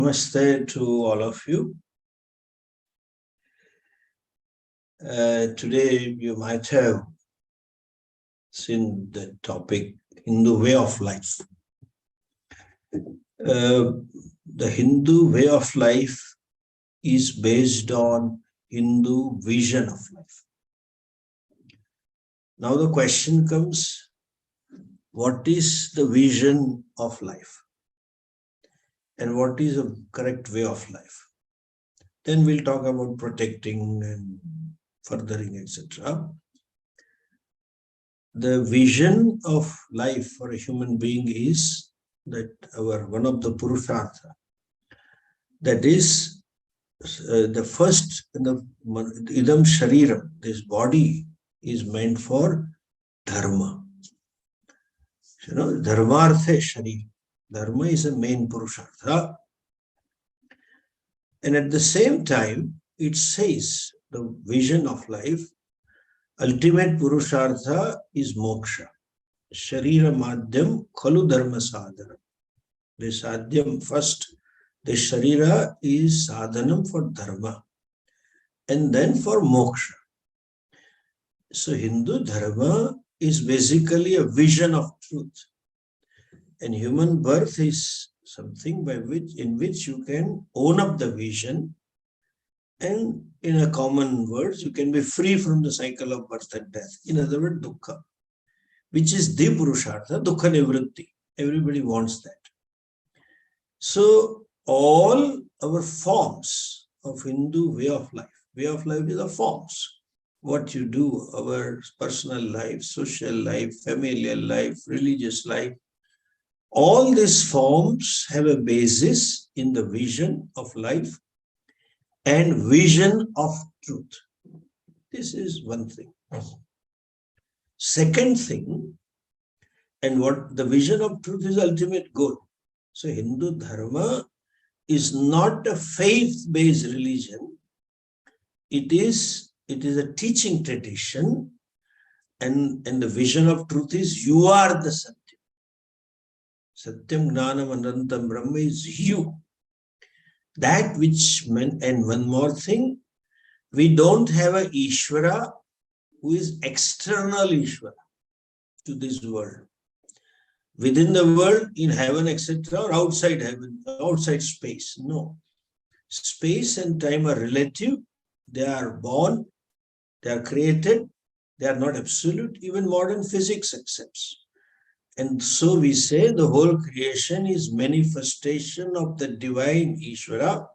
Namaste to all of you. Today you might have seen the topic Hindu way of life. The Hindu way of life is based on Hindu vision of life. Now the question comes, what is the vision of life? And what is a correct way of life? Then we'll talk about protecting and furthering, etc. The vision of life for a human being is that one of the purushartha, that is the first, the idam shariram, this body is meant for dharma. Dharmartha sharir. Dharma is a main purushartha. And at the same time, it says the vision of life, ultimate purushartha is moksha. Sharira madhyam khalu dharma sadhanam. The sadhyam first, the sharira is sadhanam for dharma and then for moksha. So Hindu dharma is basically a vision of truth. And human birth is something in which you can own up the vision, and in a common words, you can be free from the cycle of birth and death. In other words, dukkha, which is the purushartha, dukkha nivritti. Everybody wants that. So all our forms of Hindu way of life is the forms. What you do, our personal life, social life, familial life, religious life, all these forms have a basis in the vision of life and vision of truth. This is one thing. Second thing, and what the vision of truth is ultimate goal. So Hindu dharma is not a faith-based religion. It is a teaching tradition, and the vision of truth is you are the Satyam. Satyam Gnanam Anantam Brahma is you. That which meant, and one more thing, we don't have a Ishvara who is external Ishvara to this world. Within the world, in heaven, etc., or outside heaven, outside space. No. Space and time are relative. They are born, they are created, they are not absolute. Even modern physics accepts. And so we say the whole creation is manifestation of the divine Ishvara,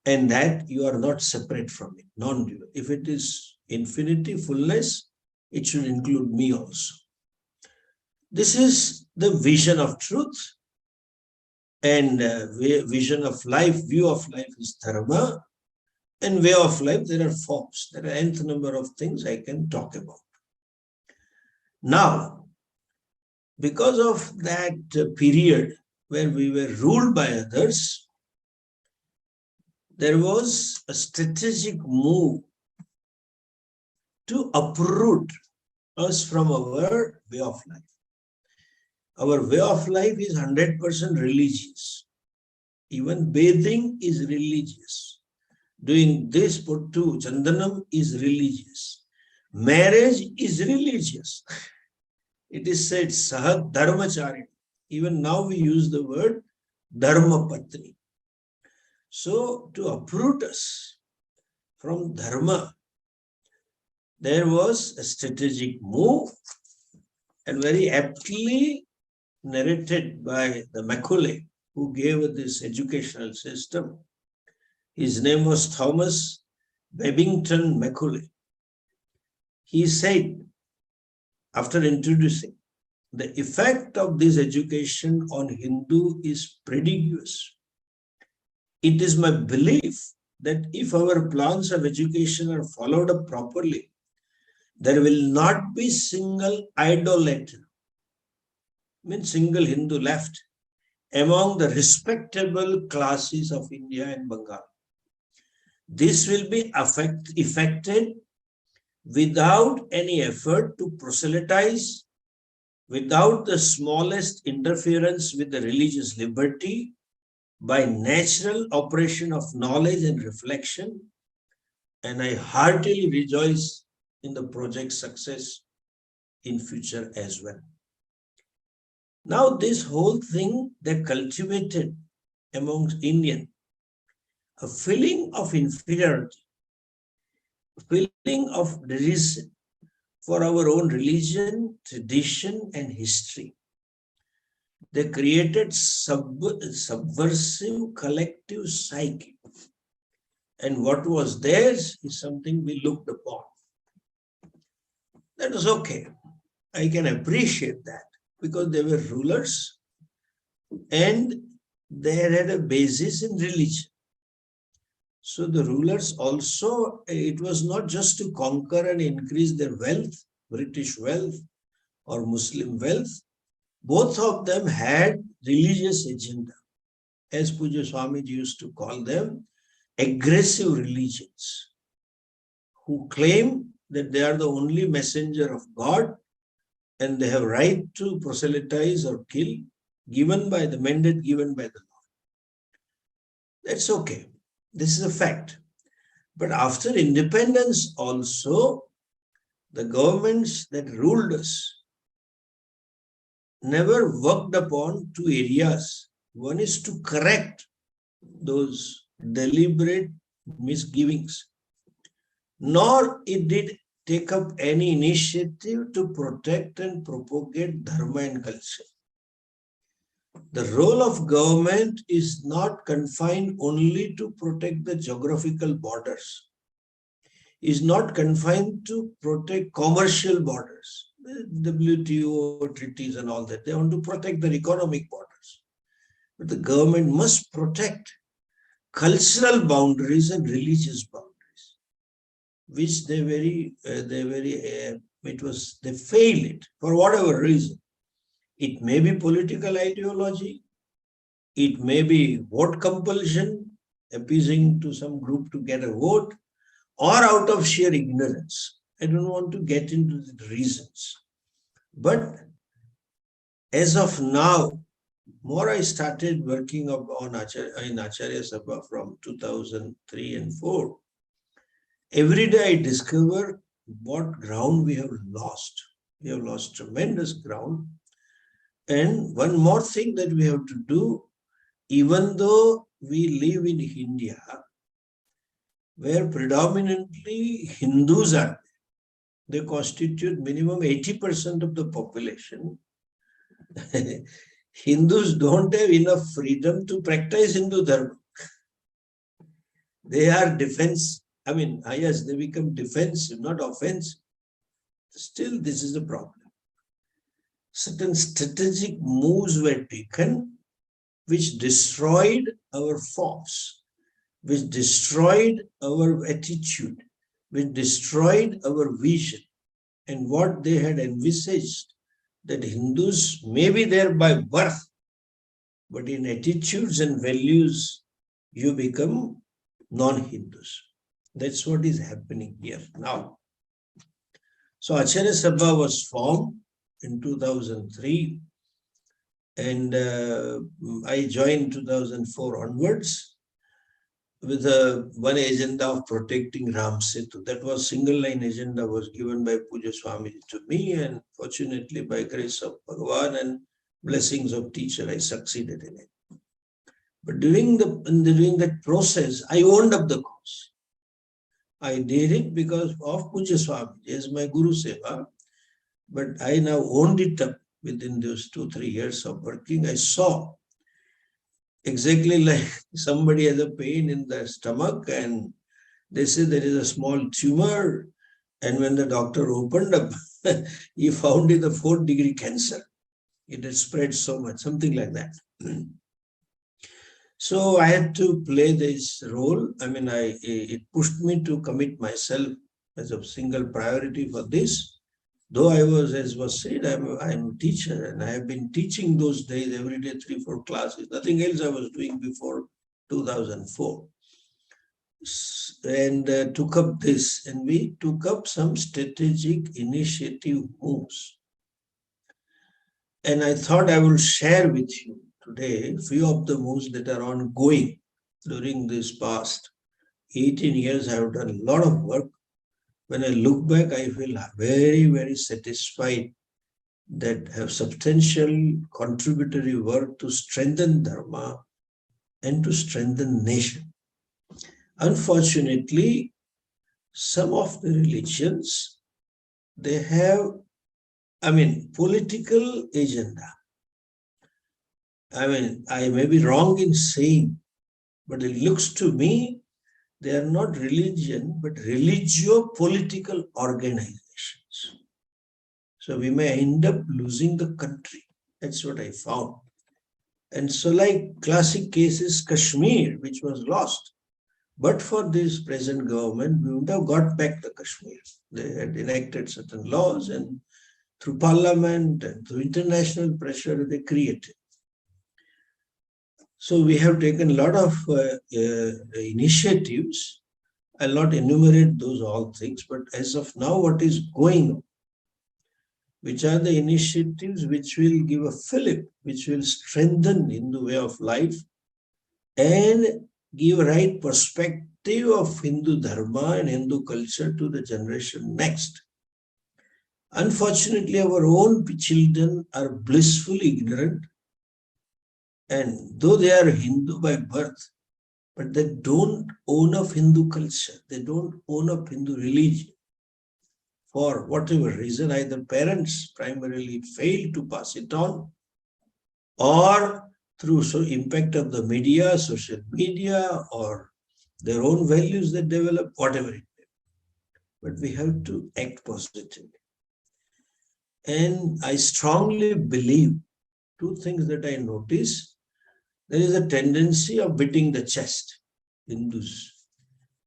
and that you are not separate from it, non-dual. If it is infinity, fullness, it should include me also. This is the vision of truth, and vision of life, view of life is dharma, and way of life, there are forms. There are nth number of things I can talk about. Now, because of that period where we were ruled by others, there was a strategic move to uproot us from our way of life. Our way of life is 100% religious. Even bathing is religious. Doing this puttu, chandanam is religious. Marriage is religious. It is said, Sahat Dharmachari. Even now we use the word Dharma Patni. So to uproot us from Dharma, there was a strategic move, and very aptly narrated by the Macaulay, who gave this educational system. His name was Thomas Babington Macaulay. He said, after introducing, the effect of this education on Hindu is prodigious. It is my belief that if our plans of education are followed up properly, there will not be single idolater, means single Hindu left, among the respectable classes of India and Bengal. This will be effected without any effort to proselytize, without the smallest interference with the religious liberty, by natural operation of knowledge and reflection, and I heartily rejoice in the project's success in future as well. Now, this whole thing they cultivated amongst Indian, a feeling of inferiority, a feeling of derision for our own religion, tradition, and history. They created subversive collective psyche. And what was theirs is something we looked upon. That was okay. I can appreciate that because they were rulers and they had a basis in religion. So the rulers also, it was not just to conquer and increase their wealth, British wealth or Muslim wealth. Both of them had religious agenda, as Pujya Swamiji used to call them, aggressive religions, who claim that they are the only messenger of God and they have right to proselytize or kill, given by the mandate given by the law. That's okay. This is a fact. But after independence also, the governments that ruled us never worked upon two areas. One is to correct those deliberate misgivings, nor it did take up any initiative to protect and propagate dharma and culture. The role of government is not confined only to protect the geographical borders, is not confined to protect commercial borders, WTO treaties and all that. They want to protect their economic borders. But the government must protect cultural boundaries and religious boundaries, which they fail it for whatever reason. It may be political ideology, it may be vote compulsion, appeasing to some group to get a vote, or out of sheer ignorance. I don't want to get into the reasons. But as of now, more I started working on in Acharya Sabha from 2003 and 4. Every day I discover what ground we have lost. We have lost tremendous ground. And one more thing that we have to do, even though we live in India, where predominantly Hindus are, they constitute minimum 80% of the population. Hindus don't have enough freedom to practice Hindu Dharma. They are yes, they become defensive, not offensive. Still, this is a problem. Certain strategic moves were taken which destroyed our force, which destroyed our attitude, which destroyed our vision, and what they had envisaged, that Hindus may be there by birth, but in attitudes and values, you become non-Hindus. That's what is happening here now. So Acharya Sabha was formed in 2003, and I joined 2004 onwards with one agenda of protecting Ram Setu. That was single line agenda was given by Pujya Swamiji to me, and fortunately by grace of Bhagavan and blessings of teacher, I succeeded in it. But during that process, I owned up the cause. I did it because of Pujya Swamiji as my Guru Seva. But I now owned it up within those 2-3 years of working. I saw exactly like somebody has a pain in the stomach and they say there is a small tumor. And when the doctor opened up, he found it a 4th degree cancer. It had spread so much, something like that. So I had to play this role. It pushed me to commit myself as a single priority for this. Though I was, as was said, I'm a teacher and I have been teaching those days every day 3-4 classes. Nothing else I was doing before 2004. And took up this, and we took up some strategic initiative moves. And I thought I will share with you today, few of the moves that are ongoing during this past 18 years, I have done a lot of work. When I look back, I feel very, very satisfied that have substantial contributory work to strengthen Dharma and to strengthen nation. Unfortunately, some of the religions, they have, political agenda. I may be wrong in saying, but it looks to me they are not religion, but religio-political organizations. So we may end up losing the country. That's what I found. And so like classic cases, Kashmir, which was lost. But for this present government, we would have got back the Kashmir. They had enacted certain laws and through parliament and through international pressure, they created. So we have taken a lot of initiatives. I'll not enumerate those all things, but as of now, what is going on? Which are the initiatives which will give a fillip, which will strengthen Hindu way of life and give a right perspective of Hindu Dharma and Hindu culture to the generation next. Unfortunately, our own children are blissfully ignorant, and though they are Hindu by birth, but they don't own up Hindu culture, they don't own up Hindu religion. For whatever reason, either parents primarily fail to pass it on, or through impact of the media, social media, or their own values that develop, whatever it may be. But we have to act positively. And I strongly believe two things that I notice. There is a tendency of beating the chest. Hindus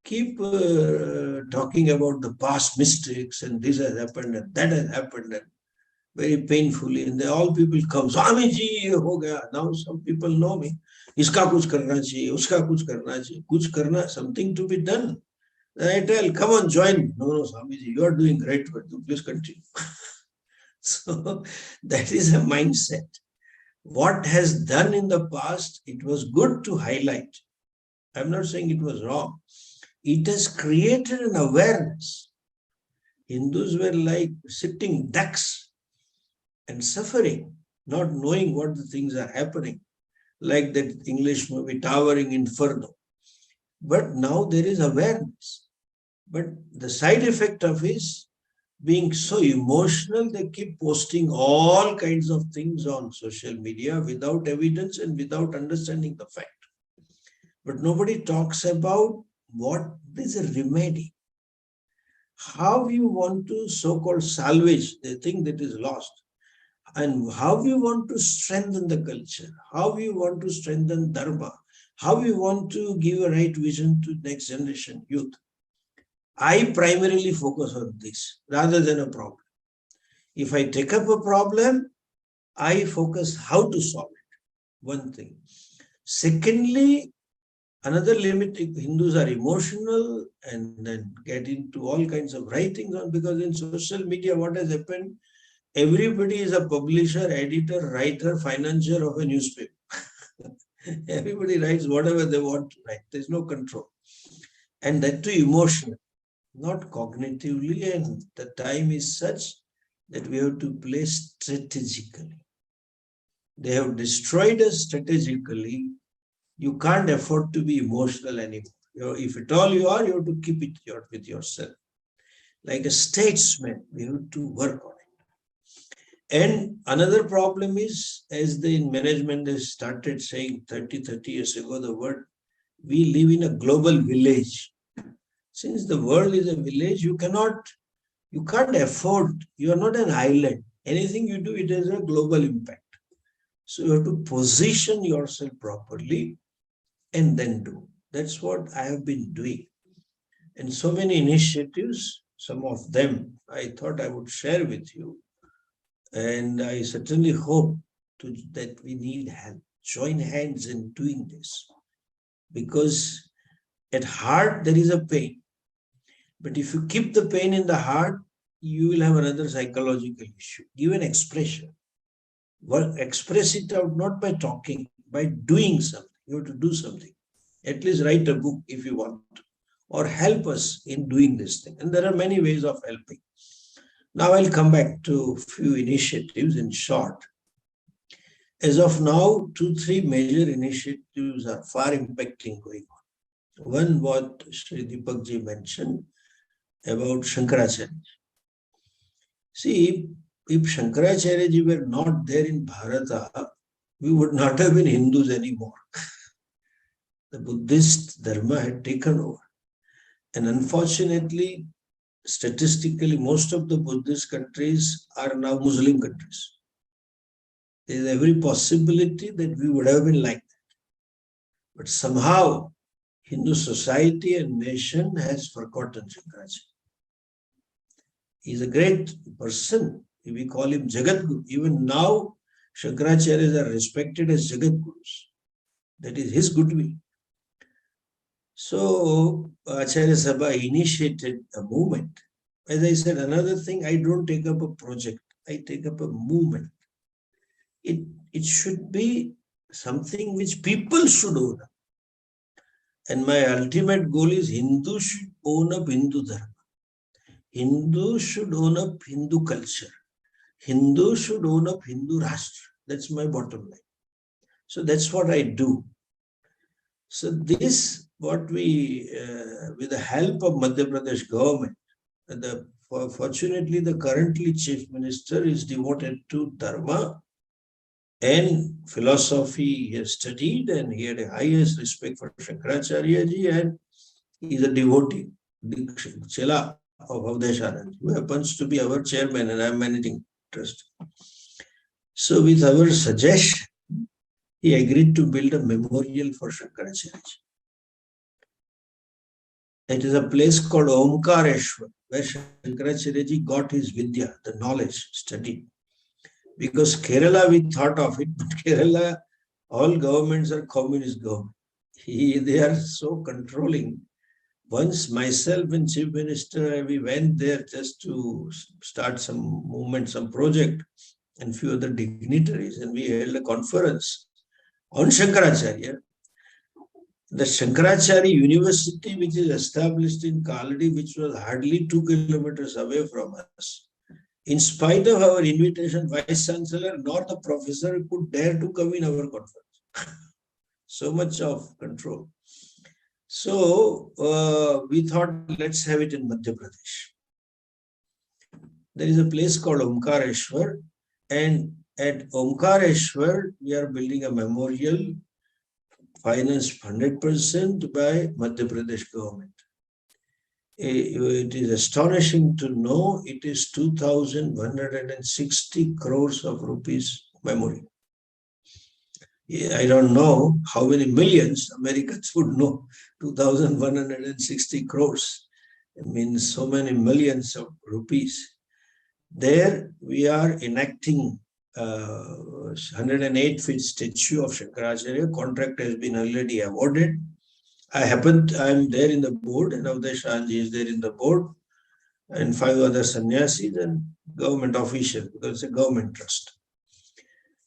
keep talking about the past mistakes and this has happened and that has happened and very painfully. And all people come, Swamiji, ye ho gaya. Now some people know me. Iska kuch karna chahiye, uska kuch karna chahiye. Kuch karna, something to be done. Then I tell, come on, join. No, Swamiji, you are doing great work. Please continue. So that is a mindset. What has done in the past, it was good to highlight. I'm not saying it was wrong. It has created an awareness. Hindus were like sitting ducks and suffering, not knowing what the things are happening, like that English movie, Towering Inferno. But now there is awareness. But the side effect of is being so emotional, they keep posting all kinds of things on social media without evidence and without understanding the fact. But nobody talks about what is a remedy. How you want to so-called salvage the thing that is lost, and how you want to strengthen the culture, how you want to strengthen Dharma, how you want to give a right vision to next generation youth. I primarily focus on this rather than a problem. If I take up a problem, I focus how to solve it. One thing. Secondly, another limit, Hindus are emotional and then get into all kinds of writings on, because in social media, what has happened? Everybody is a publisher, editor, writer, financier of a newspaper. Everybody writes whatever they want to write. There's no control. And that too emotional, not cognitively. And the time is such that we have to play strategically. They have destroyed us strategically. You can't afford to be emotional anymore. If at all you are, you have to keep it with yourself. Like a statesman, we have to work on it. And another problem is, as the management has started saying 30 years ago, the word, we live in a global village. Since the world is a village, you can't afford, you are not an island. Anything you do, it has a global impact. So you have to position yourself properly and then do. That's what I have been doing. And so many initiatives, some of them I thought I would share with you. And I certainly hope that we need help, join hands in doing this. Because at heart, there is a pain. But if you keep the pain in the heart, you will have another psychological issue. Give an expression. Well, express it out not by talking, by doing something. You have to do something. At least write a book if you want to, or help us in doing this thing. And there are many ways of helping. Now I'll come back to a few initiatives in short. As of now, 2-3 major initiatives are far impacting going on. One, what Sri Deepak ji mentioned about Shankaracharya. See, if Shankaracharya ji were not there in Bharata, we would not have been Hindus anymore. The Buddhist Dharma had taken over. And unfortunately, statistically, most of the Buddhist countries are now Muslim countries. There is every possibility that we would have been like that. But somehow, Hindu society and nation has forgotten Shankaracharya. He is a great person. We call him Jagat Guru. Even now, Shankaracharyas are respected as Jagat Gurus. That is his goodwill. So, Acharya Sabha initiated a movement. As I said, another thing, I don't take up a project. I take up a movement. It should be something which people should own up. And my ultimate goal is Hindu should own up Hindu Dharma. Hindu should own up Hindu culture. Hindu should own up Hindu Rashtra. That's my bottom line. So that's what I do. So this, what we, with the help of Madhya Pradesh government, fortunately the currently chief minister is devoted to Dharma and philosophy. He has studied and he had the highest respect for Shankaracharya ji, and he is a devotee, Chela of Avdeshanand, who happens to be our chairman and I am managing trust. So with our suggestion, he agreed to build a memorial for Shankaracharya. It is a place called Omkareshwar, where Shankaracharya got his Vidya, the knowledge, studied. Because Kerala, we thought of it, but Kerala, all governments are communist government. They are so controlling. Once myself and Chief Minister, we went there just to start some movement, some project, and few other dignitaries, and we held a conference on Shankaracharya. The Shankaracharya University, which is established in Kaladi, which was hardly 2 kilometers away from us, in spite of our invitation, Vice Chancellor nor the professor could dare to come in our conference. So much of control. So we thought, let's have it in Madhya Pradesh. There is a place called Omkareshwar, and at Omkareshwar, we are building a memorial financed 100% by Madhya Pradesh government. It is astonishing to know it is 2,160 crores of rupees memorial. I don't know how many millions Americans would know 2,160 crores. It means so many millions of rupees. There we are enacting 108-feet statue of Shankaracharya. Contract has been already awarded. I'm there in the board, and Avdeshanji is there in the board, and 5 other sannyasis and government officials, because it's a government trust,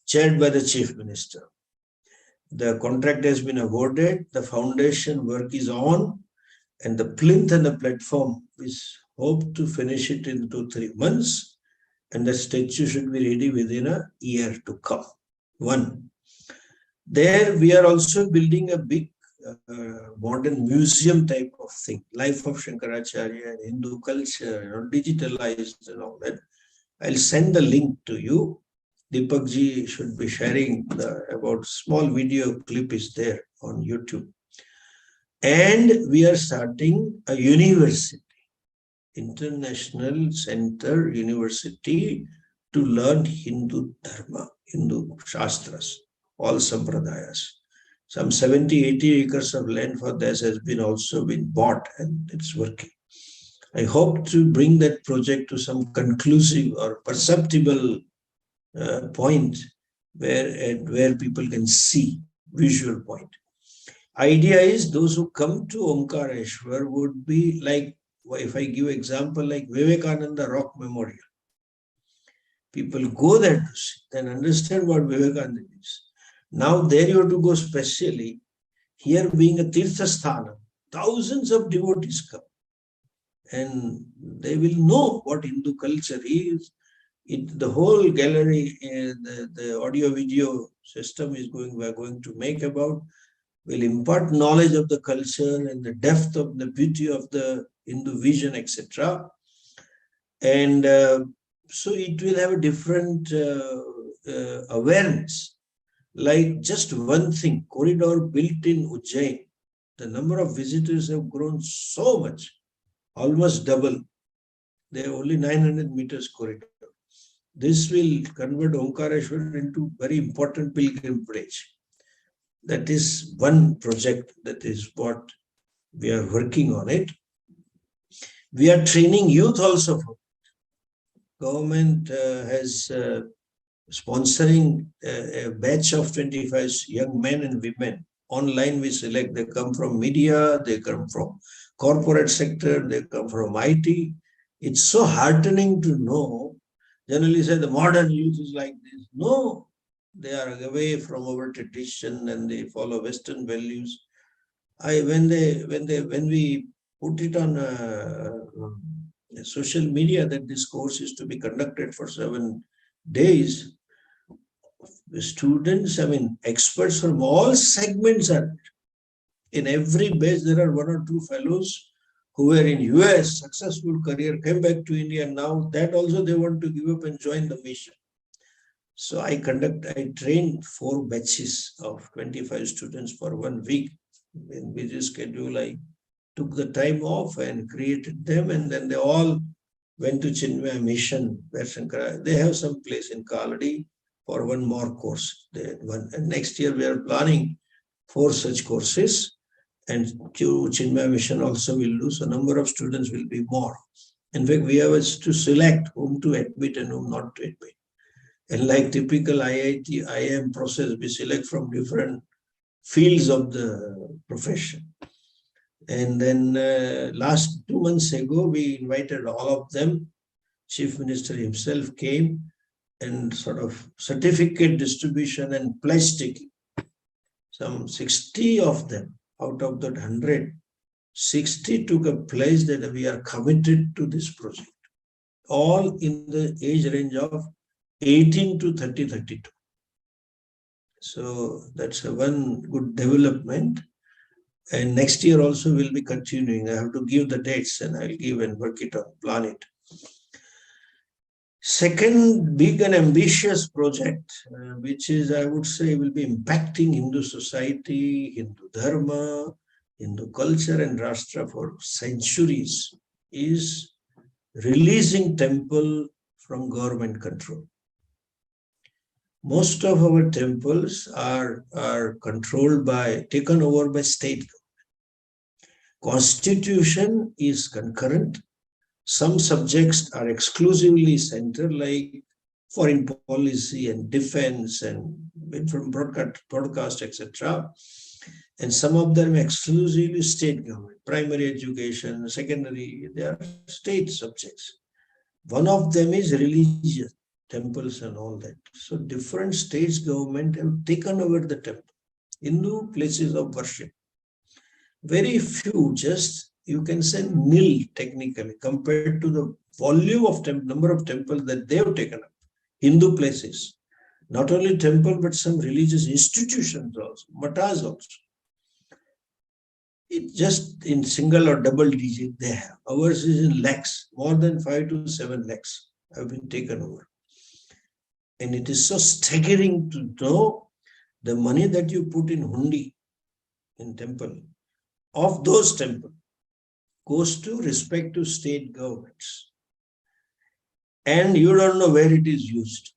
chaired by the chief minister. The contract has been awarded, the foundation work is on, and the plinth and the platform is hoped to finish it in 2-3 months, and the statue should be ready within a year to come. One. There we are also building a big modern museum type of thing, life of Shankaracharya and Hindu culture, digitalized and all that. I'll send the link to you. Deepak ji should be sharing about small video clip is there on YouTube. And we are starting a university, International Center University, to learn Hindu Dharma, Hindu Shastras, all Sampradayas. Some 70-80 acres of land for this has been also been bought, and it's working. I hope to bring that project to some conclusive or perceptible point where people can see, visual point. Idea is those who come to Omkareshwar would be like, if I give example like Vivekananda Rock Memorial. People go there to see and understand what Vivekananda is. Now there you have to go specially. Here being a Tirthasthana, thousands of devotees come and they will know what Hindu culture is. The whole gallery, the audio video system we are going to make about, will impart knowledge of the culture and the depth of the beauty of the Hindu vision, etc. And so it will have a different awareness. Like just one thing, corridor built in Ujjain, the number of visitors have grown so much, almost double. They have only 900 meters corridor. This will convert Omkareshwar into very important pilgrimage. That is one project, that is what we are working on it. We are training youth also. Government has sponsoring a batch of 25 young men and women. Online we select, they come from media, they come from corporate sector, they come from IT. It's so heartening to know. Generally say the modern youth is like this. No, they are away from our tradition and they follow Western values. When we put it on social media that this course is to be conducted for 7 days, the students, experts from all segments are there. In every batch, there are 1 or 2 fellows who were in US, successful career, came back to India. Now that also they want to give up and join the mission. So I trained 4 batches of 25 students for 1 week. In busy schedule, I took the time off and created them, and then they all went to Chinmaya Mission. They have some place in Kaladi for 1 more course. And next year we are planning 4 such courses, and Chinmaya Mission also will do. So number of students will be more. In fact, we have to select whom to admit and whom not to admit. And like typical IIT, IIM process, we select from different fields of the profession. And then last 2 months ago, we invited all of them. Chief Minister himself came and sort of certificate distribution and pledge taking. Some 60 of them out of that 100, 60 took a pledge that we are committed to this project. All in the age range of 18 to 30, 32. So that's one good development. And next year also we'll be continuing. I have to give the dates and I'll give and work it on, plan it. Second big and ambitious project, which is, I would say, will be impacting Hindu society, Hindu dharma, Hindu culture and Rashtra for centuries, is releasing temple from government control. Most of our temples are taken over by state government. Constitution is concurrent. Some subjects are exclusively central, like foreign policy and defense and from broadcast, etc. And some of them exclusively state government, primary education, secondary, they are state subjects. One of them is religious, temples and all that. So different states government have taken over the temple, Hindu places of worship. Very few, just you can say nil technically compared to the volume of number of temples that they have taken up, Hindu places. Not only temple, but some religious institutions also, matas also. It just in single or double digit they have. Ours is in lakhs, more than 5 to 7 lakhs have been taken over. And it is so staggering to know the money that you put in hundi, in temple, of those temples, goes to respective state governments. And you don't know where it is used.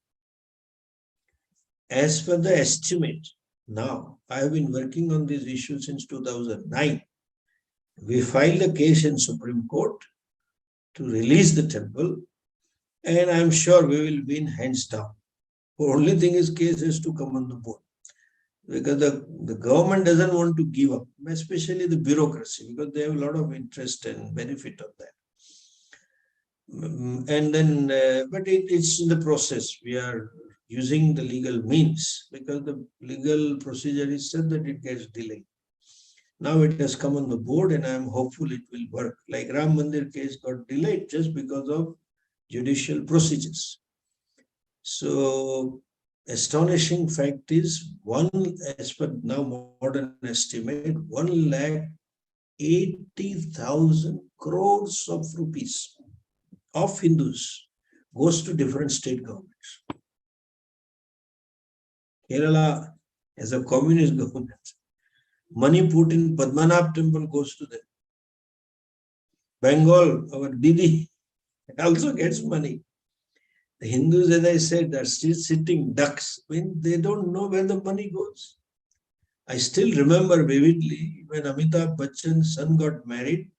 As per the estimate, now, I have been working on this issue since 2009. We filed a case in Supreme Court to release the temple, and I'm sure we will win hands down. The only thing is case has to come on the board, because the government doesn't want to give up, especially the bureaucracy, because they have a lot of interest and benefit of that. And then, but it's in the process. We are using the legal means, because the legal procedure is such that it gets delayed. Now it has come on the board and I am hopeful it will work. Like Ram Mandir case got delayed just because of judicial procedures. So astonishing fact is, as per now modern estimate, 1,80,000 crores of rupees of Hindus goes to different state governments. Kerala has a communist government. Money put in Padmanabh temple goes to them. Bengal, our Didi, also gets money. The Hindus, as I said, are still sitting ducks when they don't know where the money goes. I still remember vividly when Amitabh Bachchan's son got married,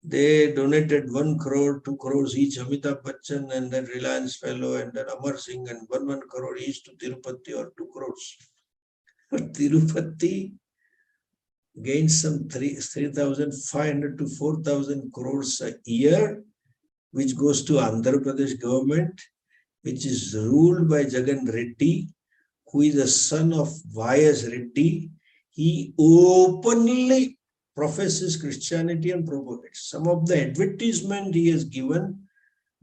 they donated 1 crore, 2 crores each, Amitabh Bachchan and then Reliance fellow and then Amar Singh, and 1 crore each to Tirupati, or 2 crores. But Tirupati gains some 3,500 to 4,000 crores a year, which goes to Andhra Pradesh government, which is ruled by Jagan Reddy, who is the son of Y.S. Reddy. He openly professes Christianity and propagates. Some of the advertisement he has given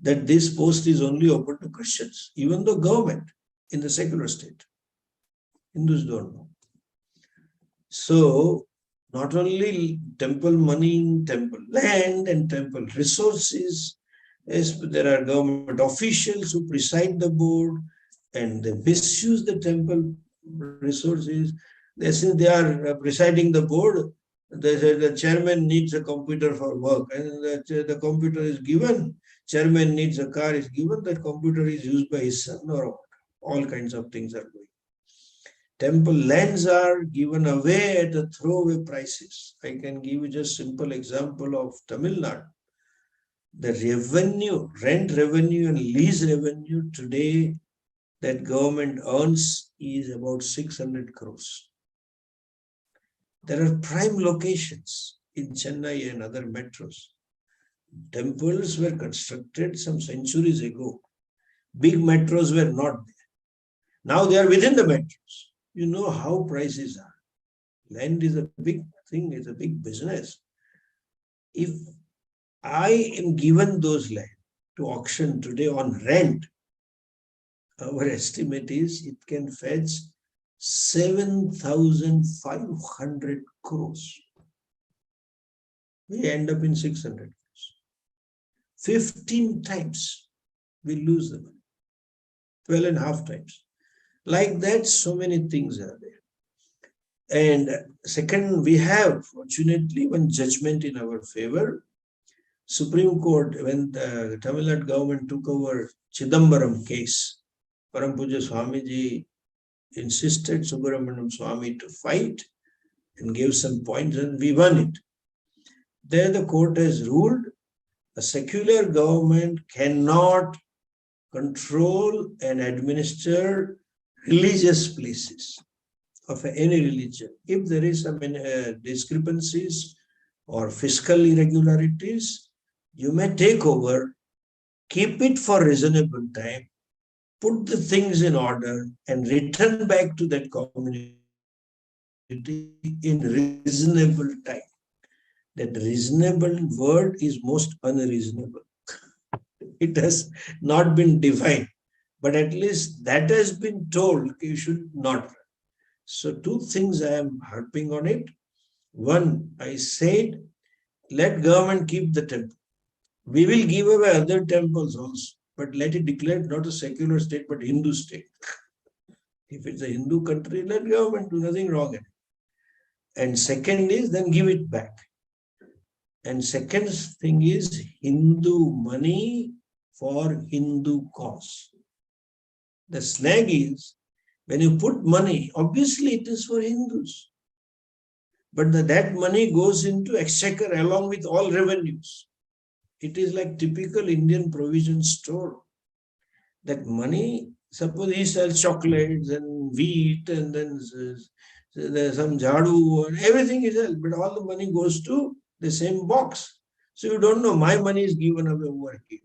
that this post is only open to Christians, even though government in the secular state. Hindus don't know. So not only temple money, temple land and temple resources, yes, there are government officials who preside the board and they misuse the temple resources. Since they are presiding the board, they say the chairman needs a computer for work, and the computer is given. Chairman needs a car is given, that computer is used by his son, or all kinds of things are going. Temple lands are given away at a throwaway prices. I can give you just simple example of Tamil Nadu. The revenue, rent revenue and lease revenue today that government earns is about 600 crores. There are prime locations in Chennai and other metros. Temples were constructed some centuries ago. Big metros were not there. Now they are within the metros. You know how prices are. Land is a big thing, it's a big business. If I am given those land to auction today on rent, our estimate is it can fetch 7,500 crores. We end up in 600 crores. 15 times we lose the money. 12.5 times. Like that, so many things are there. And second, we have, fortunately, one judgment in our favor. Supreme Court, when the Tamil Nadu government took over Chidambaram case, Pujya Swamiji insisted Subramaniam Swami to fight and gave some points, and we won it. There the court has ruled a secular government cannot control and administer religious places of any religion. If there is some discrepancies or fiscal irregularities, you may take over, keep it for reasonable time, put the things in order and return back to that community in reasonable time. That reasonable word is most unreasonable. It has not been defined, but at least that has been told you should not. So 2 things I am harping on it. One, I said, let government keep the temple. We will give away other temples also, but let it declare not a secular state, but Hindu state. If it's a Hindu country, let government do, nothing wrong in it. And second is, then give it back. And second thing is Hindu money for Hindu cause. The snag is, when you put money, obviously it is for Hindus. But that money goes into exchequer along with all revenues. It is like typical Indian provision store. That money, suppose he sells chocolates and wheat and then there's some jadu and everything is held, but all the money goes to the same box. So you don't know, my money is given away over here.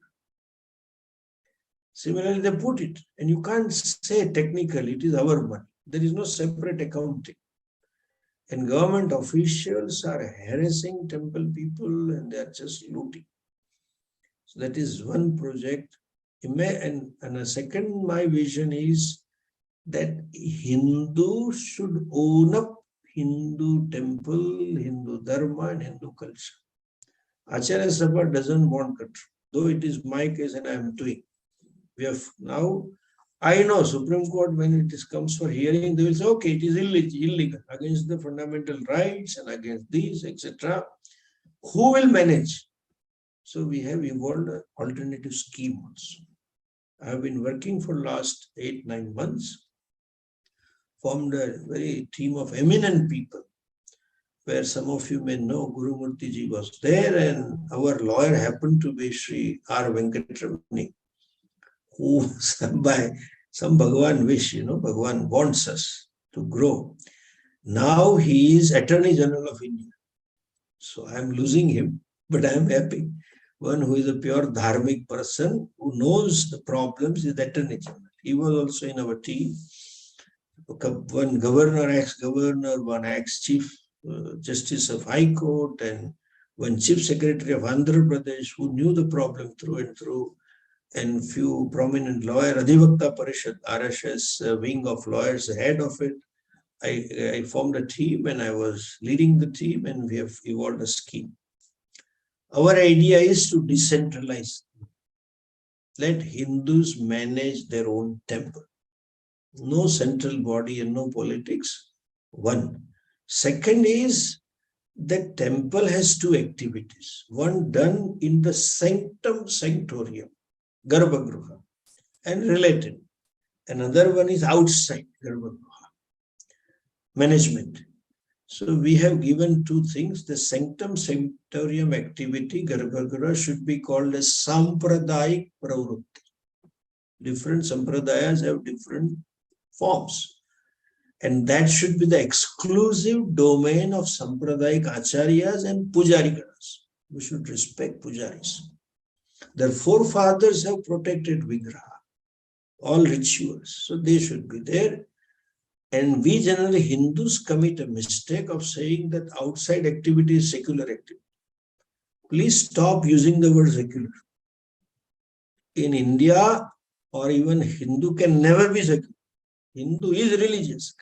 Similarly, they put it, and you can't say technically it is our money. There is no separate accounting. And government officials are harassing temple people and they are just looting. So that is one project. And a second, my vision is that Hindu should own up Hindu temple, Hindu dharma, and Hindu culture. Acharya Sabha doesn't want control, though it is my case and I am doing. We have now, I know Supreme Court, when it comes for hearing, they will say, okay, it is illegal against the fundamental rights and against these, etc. Who will manage? So we have evolved an alternative scheme also. I have been working for last 8-9 months, formed a very team of eminent people, where some of you may know Guru Murthy ji was there, and our lawyer happened to be Sri R. Venkatramani, who by some Bhagwan wish, Bhagwan wants us to grow. Now he is Attorney General of India. So I am losing him, but I am happy. One who is a pure dharmic person who knows the problems is the Attorney General. He was also in our team. One governor, ex-governor, one ex-chief justice of High Court, and one chief secretary of Andhra Pradesh who knew the problem through and through, and few prominent lawyers, Adhivakta Parishad, RSS wing of lawyers, head of it. I formed a team and I was leading the team, and we have evolved a scheme. Our idea is to decentralize. Let Hindus manage their own temple. No central body and no politics. One. Second is that temple has two activities. One done in the sanctum sanctorium, Garbhagruha, and related. Another one is outside Garbhagruha, management. So we have given two things. The sanctum sanctorium activity, Garbhagruha, should be called as Sampradayic Pravrutti. Different Sampradayas have different forms. And that should be the exclusive domain of Sampradayic Acharyas and Pujariganas. We should respect Pujaris. Their forefathers have protected Vigraha, all rituals. So they should be there. And we generally, Hindus, commit a mistake of saying that outside activity is secular activity. Please stop using the word secular. In India, or even Hindu can never be secular. Hindu is religious.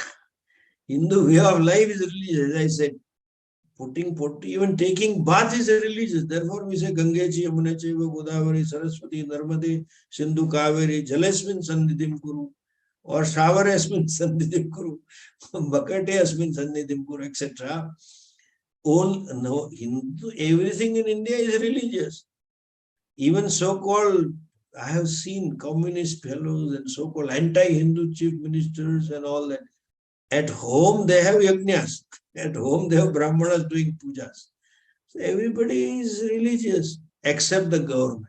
Hindu way of life is religious, as I said. Even taking bath is religious. Therefore, we say Gangechi, Yamunechi, Godavari, Saraswati, Narmade, Sindhu, Kaveri, Jalesmin Sannidhim Kuru, or shower Asmin Sannidhim Kuru, Bakate Asmin Sannidhim Kuru, etc. No, Hindu, everything in India is religious. Even so-called, I have seen communist fellows and so-called anti-Hindu chief ministers and all that. At home, they have yajnas. At home, they have brahmanas doing pujas. So everybody is religious, except the government.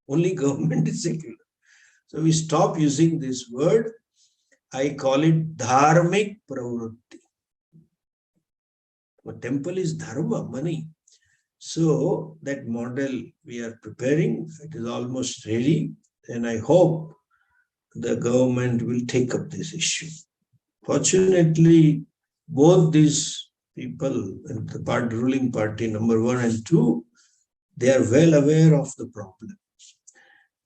Only government is secular. So we stop using this word. I call it dharmic pravrutti. A temple is dharma, money. So that model we are preparing, it is almost ready, and I hope the government will take up this issue. Fortunately, both these people, the ruling party number 1 and 2, they are well aware of the problem.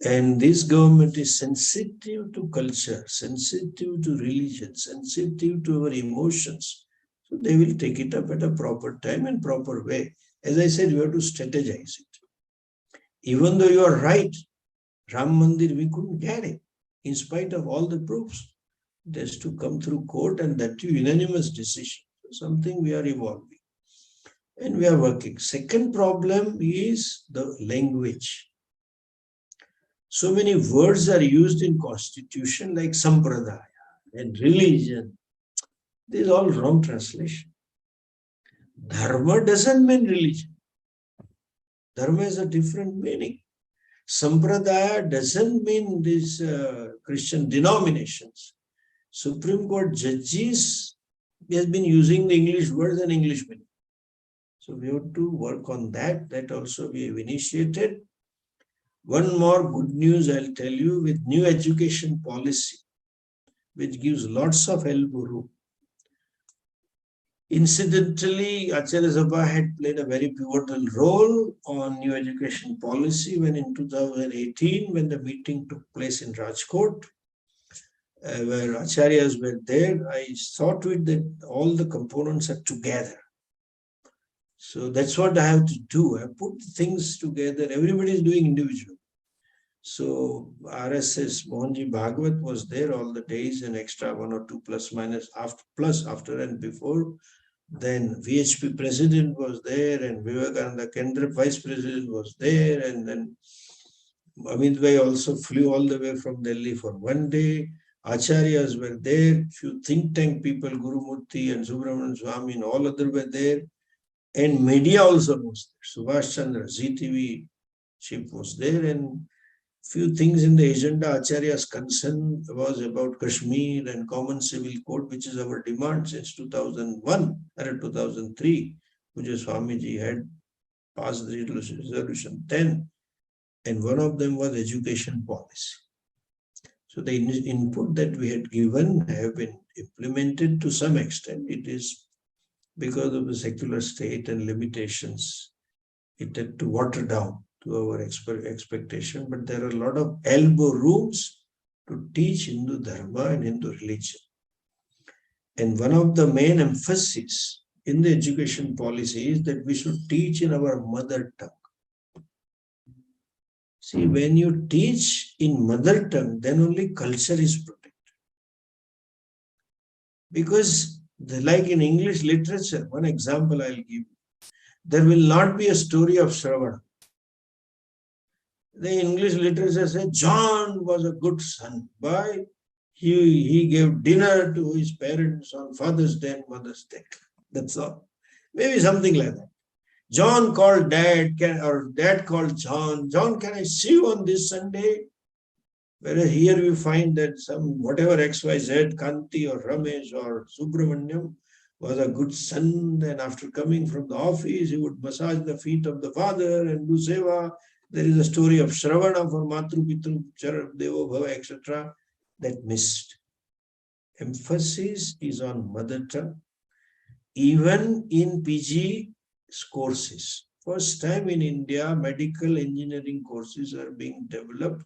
And this government is sensitive to culture, sensitive to religion, sensitive to our emotions. So they will take it up at a proper time and proper way. As I said, you have to strategize it. Even though you are right, Ram Mandir, we couldn't get it, in spite of all the proofs. It has to come through court, and that too unanimous decision. Something we are evolving. And we are working. Second problem is the language. So many words are used in constitution like sampradaya and religion. This is all wrong translation. Dharma doesn't mean religion. Dharma has a different meaning. Sampradaya doesn't mean these Christian denominations. Supreme Court judges has been using the English words and English meaning. So we have to work on that. That also we have initiated. One more good news I'll tell you, with new education policy, which gives lots of elbow room. Incidentally, Acharya Sabha had played a very pivotal role on new education policy when in 2018, when the meeting took place in Rajkot, where Acharyas were there, I saw to it that all the components are together. So that's what I have to do. I put things together. Everybody is doing individual. So RSS Mohanji Bhagwat was there all the days, and extra one or two plus minus after and before. Then VHP president was there, and Vivekananda Kendra vice president was there, and then Amit Bhai also flew all the way from Delhi for one day. Acharyas were there, few think tank people, Guru Murthy and Subramanian Swami and all other were there. And media also was there. Subhash Chandra, ZTV chief was there, and few things in the agenda. Acharya's concern was about Kashmir and Common Civil Code, which is our demand since 2001 or 2003. Pujya Swamiji had passed the resolution 10, and one of them was education policy. So the input that we had given have been implemented to some extent. It is because of the secular state and limitations. It had to water down to our expectation, but there are a lot of elbow rooms to teach Hindu Dharma and Hindu religion. And one of the main emphasis in the education policy is that we should teach in our mother tongue. See, when you teach in mother tongue, then only culture is protected. Because like in English literature, one example I'll give you, there will not be a story of Shravana. The English literature says John was a good son. Why? He gave dinner to his parents on Father's Day and Mother's Day. That's all. Maybe something like that. John called dad, or dad called John. John, can I see you on this Sunday? Whereas here we find that some whatever XYZ, Kanti or Ramesh or Subramanyam was a good son. Then after coming from the office, he would massage the feet of the father and do seva. There is a story of Shravana for Matru Pitru Devo Bhava, etc. that missed. Emphasis is on mother tongue. Even in PG courses, first time in India, medical engineering courses are being developed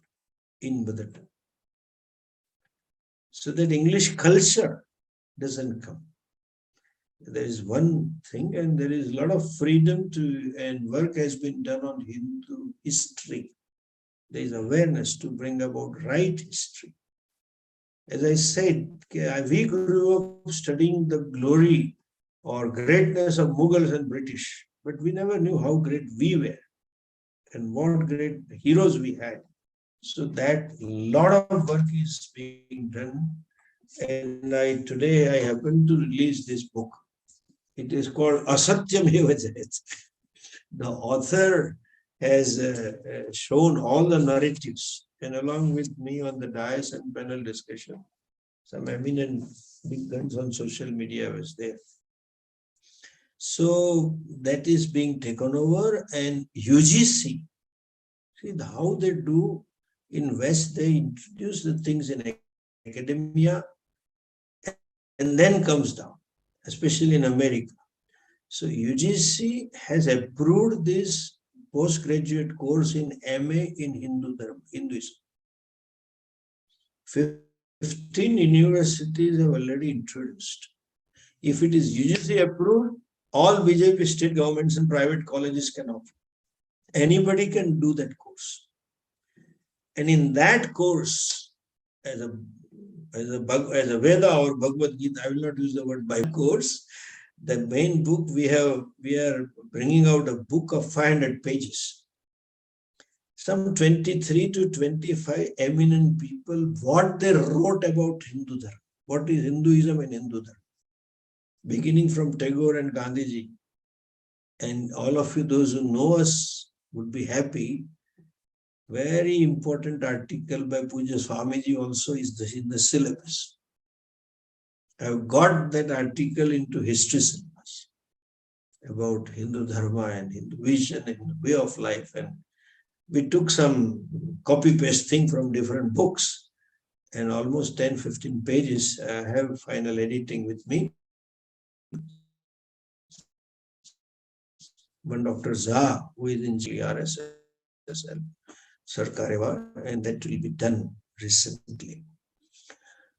in mother tongue, so that English culture doesn't come. There is one thing, and there is a lot of freedom to, and work has been done on Hindu history. There is awareness to bring about right history. As I said, we grew up studying the glory or greatness of Mughals and British, but we never knew how great we were and what great heroes we had. So that lot of work is being done. And today I happen to release this book. It is called Asatyameva Jayate. The author has shown all the narratives, and along with me on the dais and panel discussion, some eminent big guns on social media was there. So that is being taken over, and UGC, see how they do in West, they introduce the things in academia and then comes down, especially in America. So UGC has approved this postgraduate course in MA in Hinduism. 15 universities have already introduced. If it is UGC approved, all BJP state governments and private colleges can offer. Anybody can do that course. And in that course, as a Veda or Bhagavad Gita, I will not use the word Bible course, the main book we are bringing out a book of 500 pages. Some 23 to 25 eminent people, what they wrote about Hindu Dharma, what is Hinduism and Hindu Dharma, beginning from Tagore and Gandhiji. And all of you, those who know us, would be happy. Very important article by Pujya Swamiji also is in the syllabus. I've got that article into history syllabus about Hindu Dharma and Hindu vision and Hindu way of life. And we took some copy-paste thing from different books, and almost 10, 15 pages. I have final editing with me. One Dr. Zha, who is in RSSL, Sarkareva, and that will be done recently.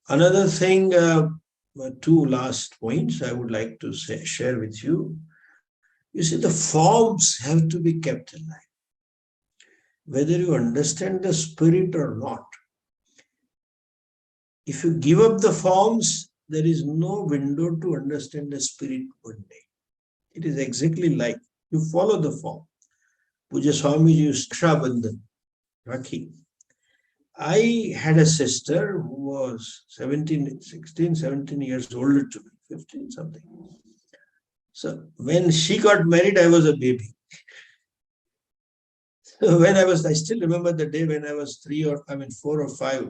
Another thing, two last points I would like to share with you. You see, the forms have to be kept alive. Whether you understand the spirit or not, if you give up the forms, there is no window to understand the spirit one day. It is exactly like you follow the form. Pujya Swamiji used Raksha Bandhan, Rakhi. I had a sister who was 16, 17 years older to me, 15 something. So when she got married, I was a baby. So I still remember the day when I was 4 or 5,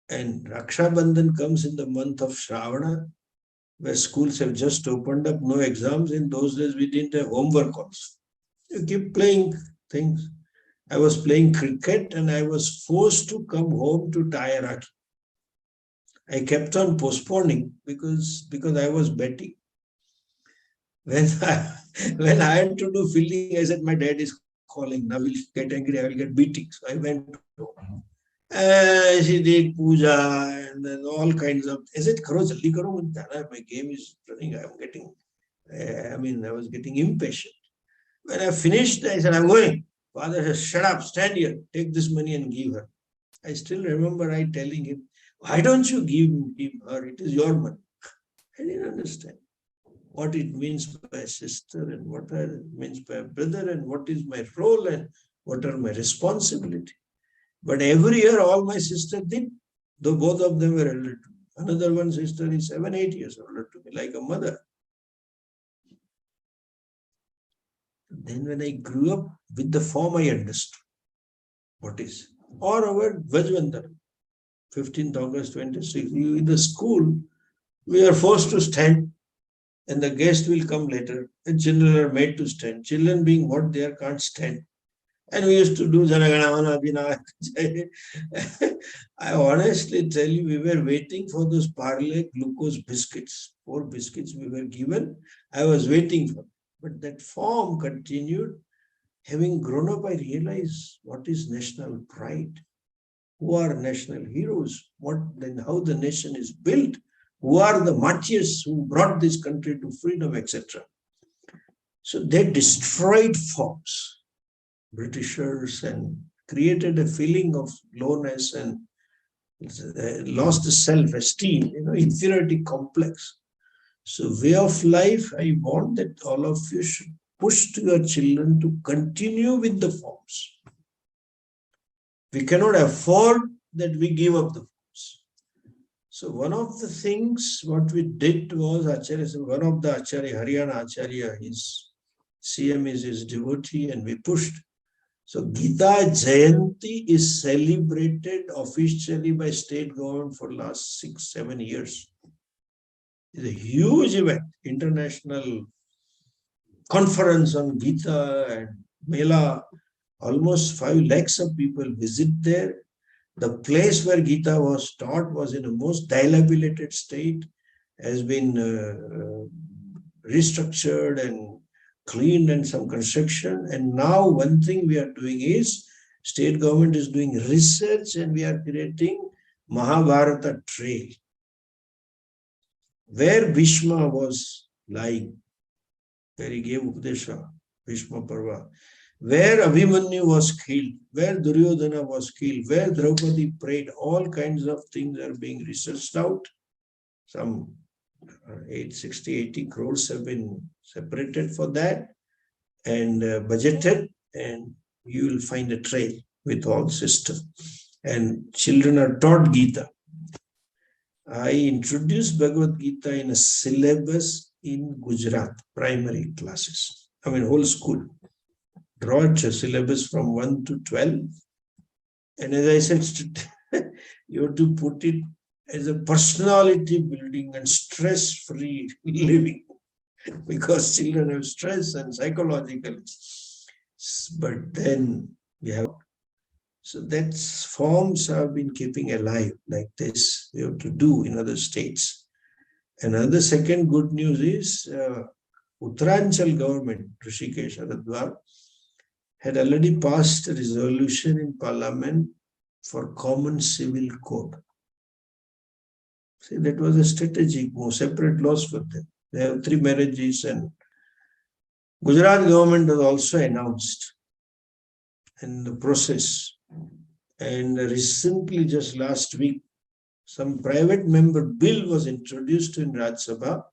and Raksha Bandhan comes in the month of Shravana, where schools have just opened up, no exams. In those days, we didn't have homework also. You keep playing things. I was playing cricket and I was forced to come home to tie Rakhi. I kept on postponing because I was betting. When I had to do fielding, I said, my dad is calling. Now we'll get angry, I will get beating. So I went home. She did puja and then all kinds of. I said, karo, jaldi karo, my game is running. I was getting impatient. When I finished, I said, I'm going. Father said, shut up, stand here, take this money and give her. I still remember I telling him, why don't you give her? It is your money. I didn't understand what it means by sister and what it means by brother and what is my role and what are my responsibility. But every year, all my sisters did, though both of them were elder to me. Another one sister is 7, 8 years older to me, like a mother. Then when I grew up with the form, I understood what is. Or our Vajvandana, 15th August 26. In the school, we are forced to stand and the guest will come later. And children are made to stand. Children being what they are can't stand. And we used to do Janaganamana Abhinaya. I honestly tell you, we were waiting for those Parle glucose biscuits. 4 biscuits we were given. I was waiting for. But that form continued. Having grown up, I realized what is national pride. Who are national heroes? How the nation is built? Who are the martyrs who brought this country to freedom, etc. So they destroyed forms, Britishers, and created a feeling of lowness and lost self-esteem, inferiority complex. So way of life, I want that all of you should push to your children to continue with the forms. We cannot afford that we give up the forms. So one of the things what we did was one of the Acharya, Haryana Acharya, his CM is his devotee, and we pushed. So Gita Jayanti is celebrated officially by state government for last 6, 7 years. It's a huge event, international conference on Gita and Mela. Almost 5 lakhs of people visit there. The place where Gita was taught was in a most dilapidated state, has been restructured and cleaned and some construction. And now one thing we are doing is, state government is doing research and we are creating Mahabharata trail, where Bhishma was lying, where he gave Upadesha, Bhishma Parva, where Abhimanyu was killed, where Duryodhana was killed, where Draupadi prayed. All kinds of things are being researched out. Some 80 crores have been separated for that and budgeted, and you will find a trail with all system. And children are taught Gita. I introduced Bhagavad Gita in a syllabus in Gujarat, primary classes. Whole school. Draw a syllabus from 1 to 12. And as I said, you have to put it as a personality building and stress-free living, because children have stress and psychological. But then We have so that's forms have been keeping alive like this. We have to do in other states. Another second good news is Uttaranchal government, Rishikesh Haridwar, had already passed a resolution in parliament for common civil code. See, that was a strategic move, separate laws for them. They have 3 marriages, and Gujarat government has also announced in the process. And recently, just last week, some private member bill was introduced in Rajya Sabha.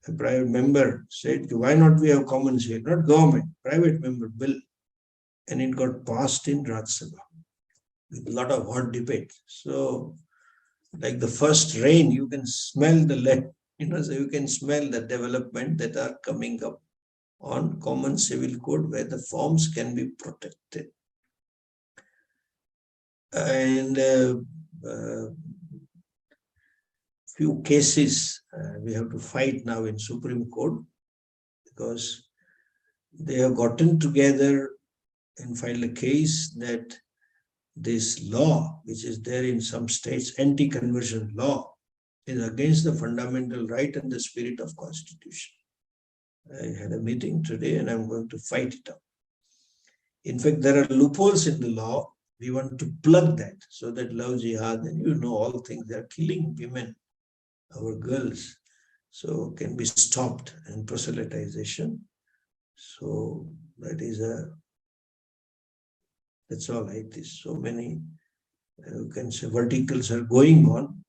A private member said, why not we have common civil, not government, private member bill. And it got passed in Rajya Sabha with a lot of hot debate. So, like the first rain, you can smell the land, so you can smell the development that are coming up on common civil code where the forms can be protected. And few cases we have to fight now in Supreme Court because they have gotten together and filed a case that this law, which is there in some states, anti-conversion law, is against the fundamental right and the spirit of Constitution. I had a meeting today and I'm going to fight it out. In fact, there are loopholes in the law. We want to plug that so that love jihad, and all things, they are killing women, our girls, so can be stopped, and proselytization. So that's all like this. So many, you can say, verticals are going on.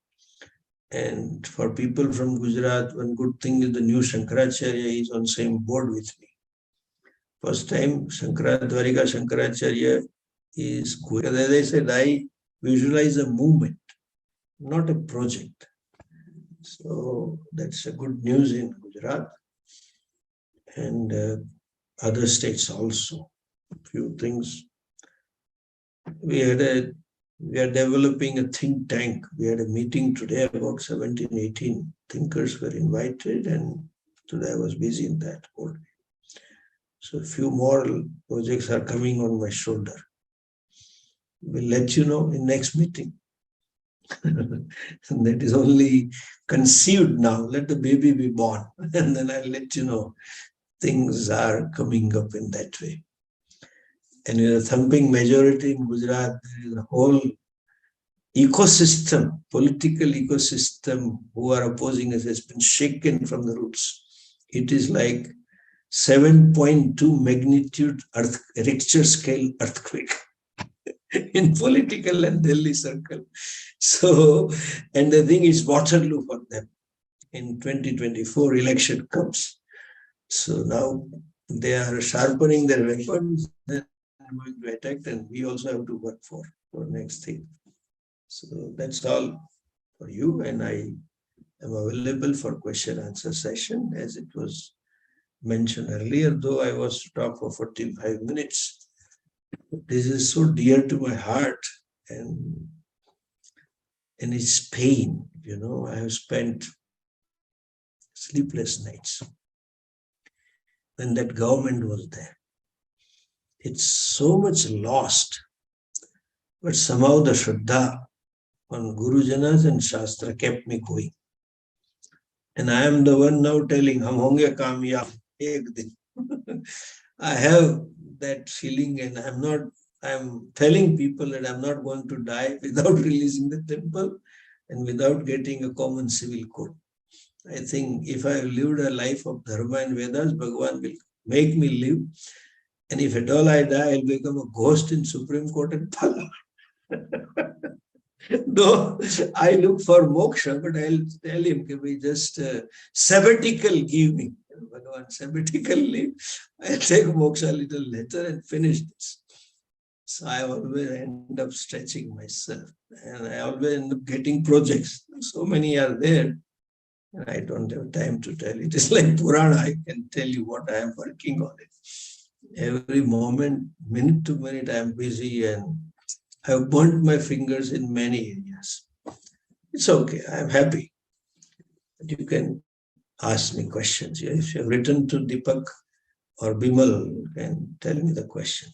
And for people from Gujarat, one good thing is the new Shankaracharya is on same board with me. First time Dwarika Shankaracharya is going. As I said, I visualize a movement, not a project. So that's a good news in Gujarat and other states also. A few things. We are developing a think tank. We had a meeting today, about 17, 18 thinkers were invited, and today I was busy in that whole day. So a few more projects are coming on my shoulder. We'll let you know in next meeting. That is only conceived now. Let the baby be born, and then I'll let you know. Things are coming up in that way. And with a thumping majority in Gujarat, there is a whole ecosystem, political ecosystem, who are opposing us has been shaken from the roots. It is like 7.2 magnitude Richter scale earthquake in political and Delhi circle. So, and the thing is Waterloo for them. In 2024 election comes. So now they are sharpening their weapons, then going to attack, and we also have to work for next thing. So that's all for you, and I am available for question answer session as it was mentioned earlier, though I was to talk for 45 minutes. This is so dear to my heart, and it's pain. I have spent sleepless nights when that government was there. It's so much lost, but somehow the Shraddha on Guru Janas and Shastra kept me going. And I am the one now telling, Hum honge kamyab ek din. I have that feeling, and I'm telling people that I'm not going to die without releasing the temple and without getting a common civil code. I think if I have lived a life of Dharma and Vedas, Bhagavan will make me live. And if at all I die, I'll become a ghost in Supreme Court and Pala. Though I look for moksha, but I'll tell him, can we just sabbatical give me? Bhagavan, sabbatical leave. I'll take moksha a little later and finish this. So I always end up stretching myself, and I always end up getting projects. So many are there, and I don't have time to tell. It is like Purana. I can tell you what I am working on it. Every moment, minute to minute, I am busy, and I have burnt my fingers in many areas. It's okay. I am happy. You can ask me questions. If you have written to Deepak or Bimal, you can tell me the question.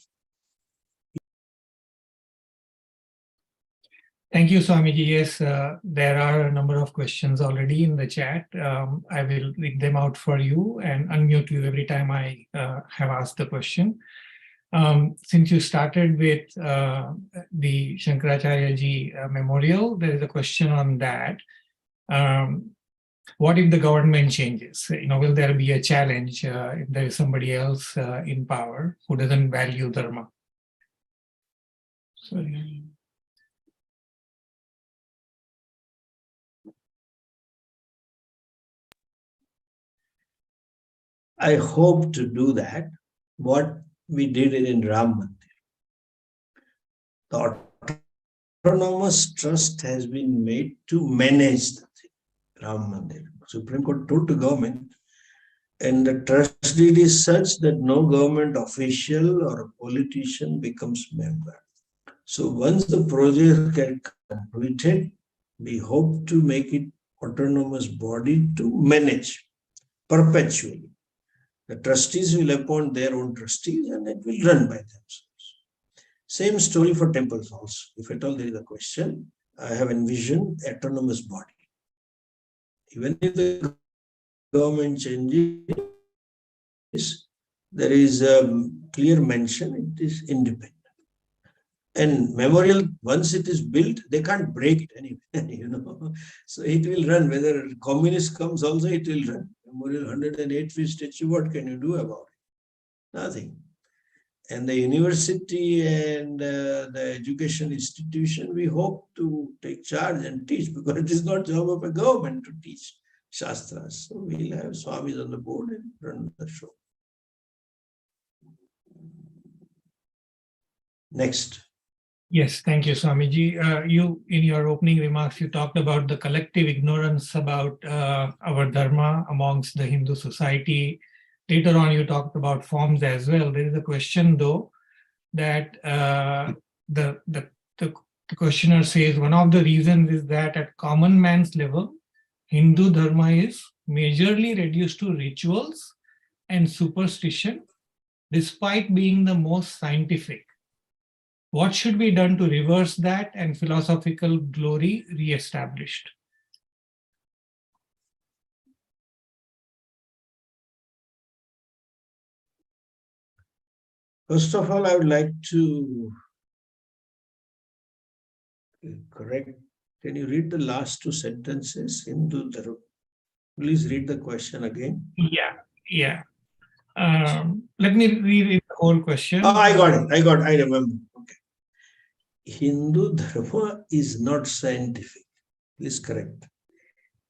Thank you, Swamiji. Yes, there are a number of questions already in the chat. I will read them out for you and unmute you every time I have asked the question. Since you started with the Shankaracharya ji memorial, there is a question on that. What if the government changes? Will there be a challenge if there is somebody else in power who doesn't value dharma? Sorry. I hope to do that, what we did in Ram Mandir. The autonomous trust has been made to manage the thing, Ram Mandir. Supreme Court told the government, and the trust deed is such that no government official or a politician becomes member. So once the project gets completed, we hope to make it autonomous body to manage perpetually. The trustees will appoint their own trustees and it will run by themselves. Same story for temples also. If at all there is a question, I have envisioned autonomous body. Even if the government changes, there is a clear mention, it is independent. And memorial, once it is built, they can't break it anyway, So it will run. Whether communist comes also, it will run. Memorial 108 feet statue, what can you do about it? Nothing. And the university and the education institution, we hope to take charge and teach, because it is not job of a government to teach Shastras. So we'll have Swamis on the board and run the show. Next. Yes, thank you, Swamiji. You, in your opening remarks, you talked about the collective ignorance about our dharma amongst the Hindu society. Later on, you talked about forms as well. There is a question, though, that the questioner says one of the reasons is that at common man's level, Hindu dharma is majorly reduced to rituals and superstition, despite being the most scientific. What should be done to reverse that and philosophical glory re-established? First of all, I would like to correct. Can you read the last two sentences? Hindu dharma. Please read the question again. Yeah. Let me read the whole question. Oh, I got it. I remember. Okay. Hindu dharma is not scientific. Please correct.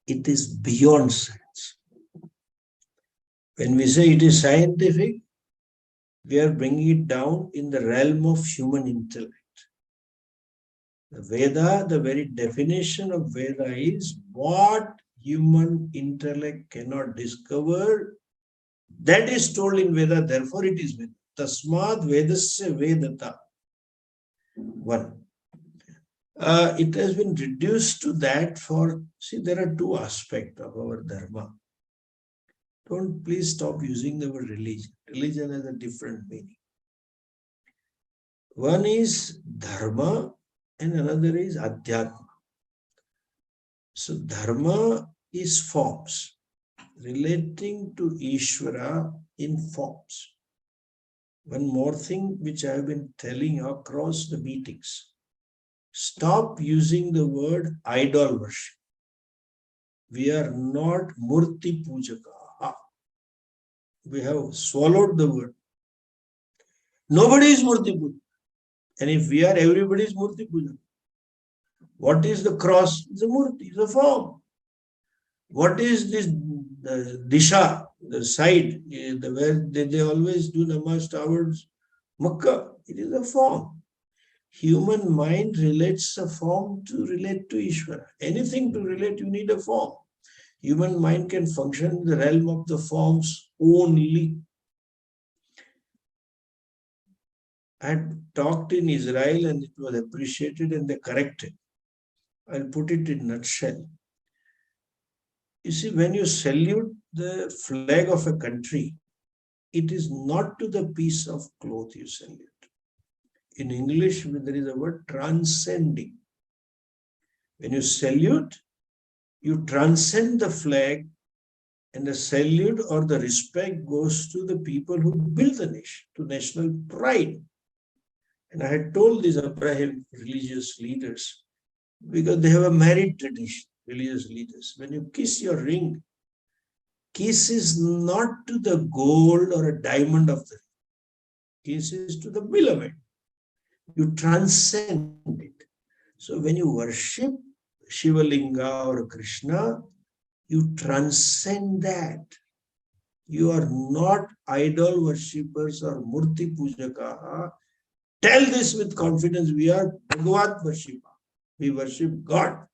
It is beyond science. When we say it is scientific, we are bringing it down in the realm of human intellect. The Veda, the very definition of Veda is what human intellect cannot discover. That is told in Veda, therefore it is Veda. Tasmad Vedasya Vedata. One. It has been reduced to that for, see, there are two aspects of our dharma. Don't please stop using the word religion. Religion has a different meaning. One is dharma and another is adhyatma. So dharma is forms, relating to Ishvara in forms. One more thing which I have been telling across the meetings. Stop using the word idol worship. We are not Murti Pujaka. We have swallowed the word. Nobody is Murti Pujaka. And if we are, everybody is Murti Pujaka. What is the cross? It's a Murti, it's a form. What is this Disha, the side, where they always do namaz towards Makkah? It is a form. Human mind relates a form to relate to Ishvara. Anything to relate, you need a form. Human mind can function in the realm of the forms only. I had talked in Israel and it was appreciated and they corrected. I'll put it in a nutshell. You see, when you salute the flag of a country, it is not to the piece of cloth you salute. In English, there is a word transcending. When you salute, you transcend the flag, and the salute or the respect goes to the people who built the nation, to national pride. And I had told these Abrahamic religious leaders, because they have a married tradition, religious leaders. When you kiss your ring, kiss is not to the gold or a diamond of the ring. Kiss is to the beloved. You transcend it. So when you worship Shivalinga or Krishna, you transcend that. You are not idol worshippers or murti pujaka. Tell this with confidence. We are Bhagavat worshipa. We worship God.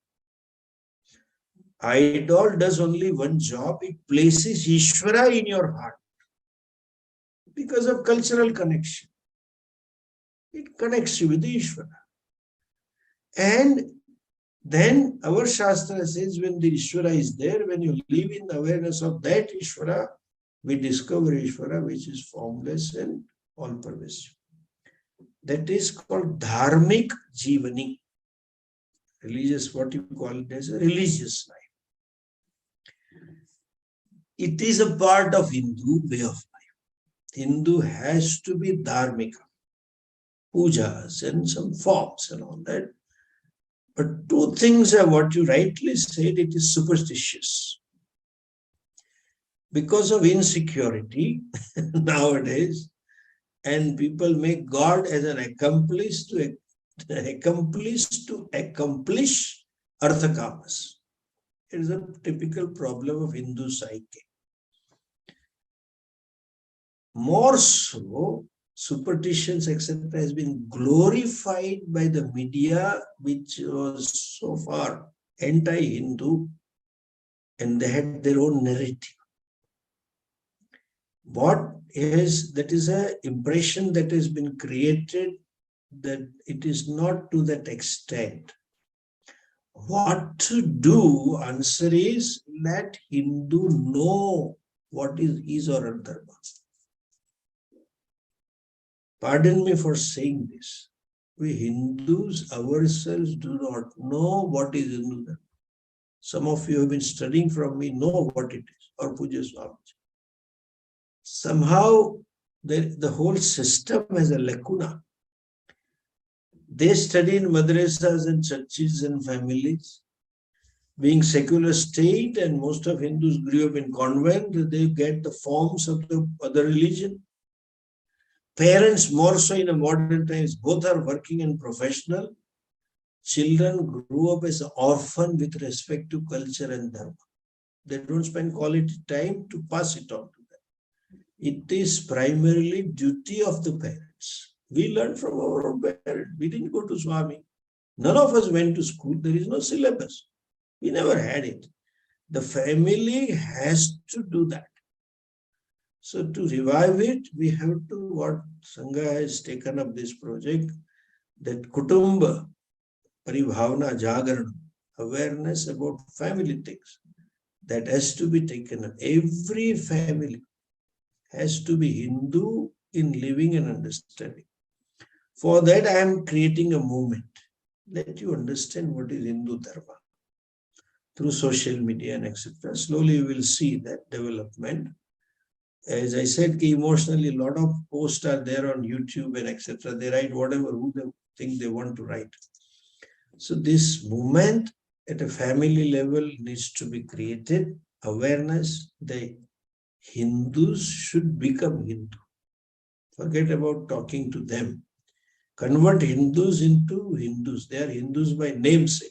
Idol does only one job. It places Ishvara in your heart because of cultural connection. It connects you with the Ishvara. And then our Shastra says when the Ishvara is there, when you live in awareness of that Ishvara, we discover Ishvara which is formless and all-pervasive. That is called Dharmik Jivani. Religious, what you call it as a religious life. It is a part of Hindu way of life. Hindu has to be dharmika, pujas and some forms and all that. But two things are what you rightly said, it is superstitious. Because of insecurity nowadays, and people make God as an accomplice to accomplish arthakamas. It is a typical problem of Hindu psyche. More so, superstitions, etc., has been glorified by the media, which was so far anti-Hindu, and they had their own narrative. That is an impression that has been created that it is not to that extent. What to do? Answer is let Hindu know what is his or her dharma. Pardon me for saying this. We Hindus ourselves do not know what is Hindu dharma. Some of you have been studying from me know what it is, or Pujya Swamiji. Somehow the whole system has a lacuna. They study in madrasas and churches and families. Being secular state, and most of Hindus grew up in convent, they get the forms of the other religion. Parents, more so in a modern times, both are working and professional. Children grew up as an orphan with respect to culture and dharma. They don't spend quality time to pass it on to them. It is primarily duty of the parents. We learned from our own parents. We didn't go to Swami. None of us went to school. There is no syllabus. We never had it. The family has to do that. So to revive it, we have to, what Sangha has taken up this project, that Kutumba, Paribhavana, Jagarana, awareness about family things, that has to be taken up. Every family has to be Hindu in living and understanding. For that, I am creating a movement. Let you understand what is Hindu Dharma. Through social media and etc. Slowly you will see that development. As I said, emotionally, a lot of posts are there on YouTube and etc. They write whatever who they think they want to write. So this movement at a family level needs to be created. Awareness, the Hindus should become Hindu. Forget about talking to them. Convert Hindus into Hindus. They are Hindus by namesake.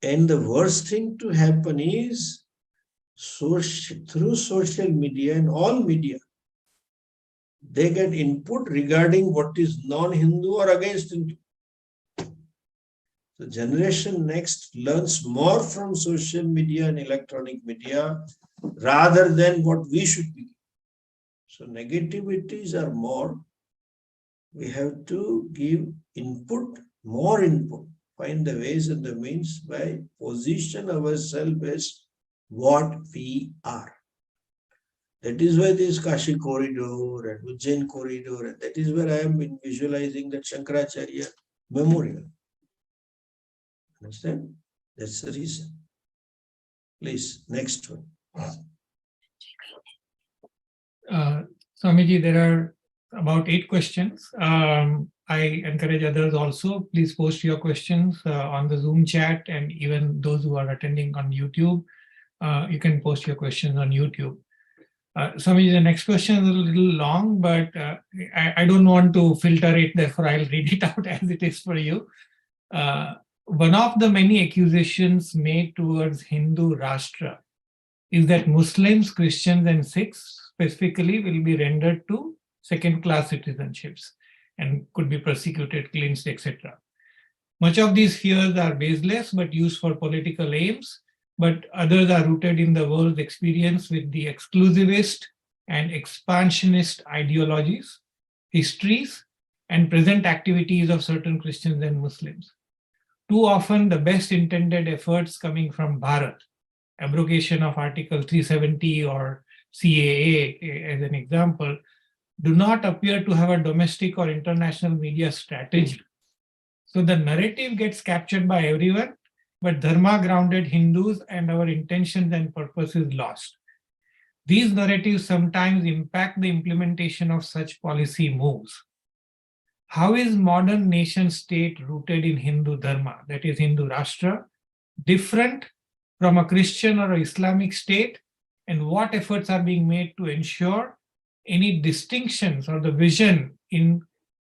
And the worst thing to happen is through social media and all media, they get input regarding what is non-Hindu or against Hindu. The generation next learns more from social media and electronic media rather than what we should be. So negativities are more. We have to give input, more input, find the ways and the means by position ourselves as what we are. That is why this Kashi corridor and Ujjain corridor, and that is where I am visualizing that Shankaracharya memorial. Understand? That's the reason. Please, next one. Swamiji, there are about 8 questions. I encourage others also. Please post your questions on the Zoom chat, and even those who are attending on YouTube, you can post your questions on YouTube. Swamiji, the next question is a little long, but I don't want to filter it, therefore I'll read it out as it is for you. One of the many accusations made towards Hindu Rashtra is that Muslims, Christians, and Sikhs specifically will be rendered to second-class citizenships and could be persecuted, cleansed, etc. Much of these fears are baseless but used for political aims, but others are rooted in the world's experience with the exclusivist and expansionist ideologies, histories, and present activities of certain Christians and Muslims. Too often, the best intended efforts coming from Bharat, abrogation of Article 370 or CAA as an example, do not appear to have a domestic or international media strategy. So the narrative gets captured by everyone, but dharma-grounded Hindus and our intentions and purpose is lost. These narratives sometimes impact the implementation of such policy moves. How is modern nation state rooted in Hindu dharma, that is Hindu Rashtra, different from a Christian or Islamic state, and what efforts are being made to ensure any distinctions or the vision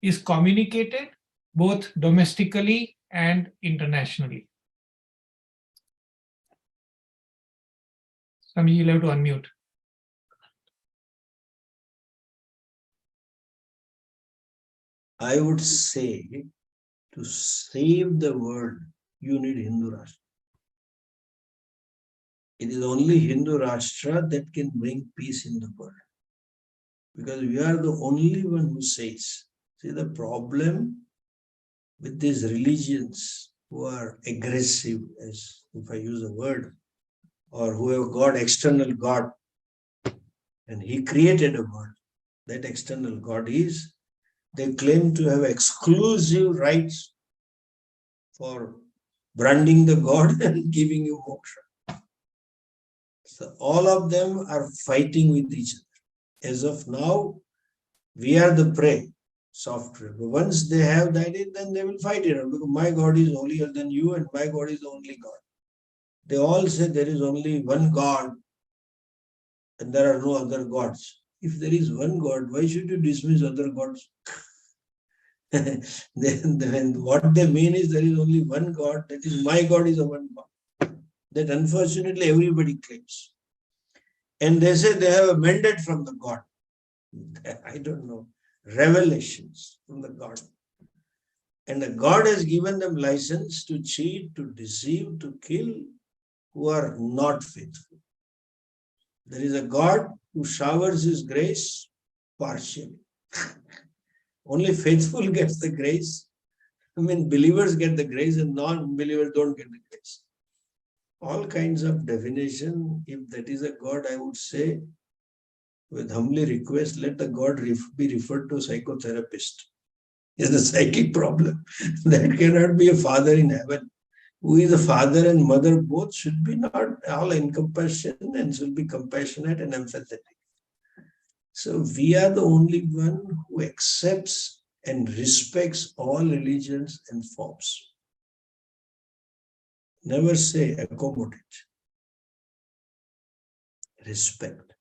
is communicated both domestically and internationally? Swami, you'll have to unmute. I would say, to save the world, you need Hindu Rashtra. It is only Hindu Rashtra that can bring peace in the world. Because we are the only one who says, see, the problem with these religions who are aggressive, as if I use a word, or who have got external God, and he created a world. That external God is, they claim to have exclusive rights for branding the God and giving you moksha. So all of them are fighting with each other. As of now, we are the prey, software. But once they have that, then they will fight it out, because my God is holier than you and my God is the only God. They all say there is only one God and there are no other gods. If there is one God, why should you dismiss other gods? then what they mean is there is only one God, that is my God is a one God. That unfortunately everybody claims. And they say they have a mandate from the God. I don't know, revelations from the God. And the God has given them license to cheat, to deceive, to kill, who are not faithful. There is a God who showers his grace partially. Only faithful gets the grace. I mean, believers get the grace and non-believers don't get the grace. All kinds of definition. If that is a God, I would say, with humbly request, let the God be referred to a psychotherapist. Is the psychic problem. That cannot be a father in heaven. Who is a father and mother, both should be not all encompassing and should be compassionate and empathetic. So we are the only one who accepts and respects all religions and forms. Never say accommodate. Respect.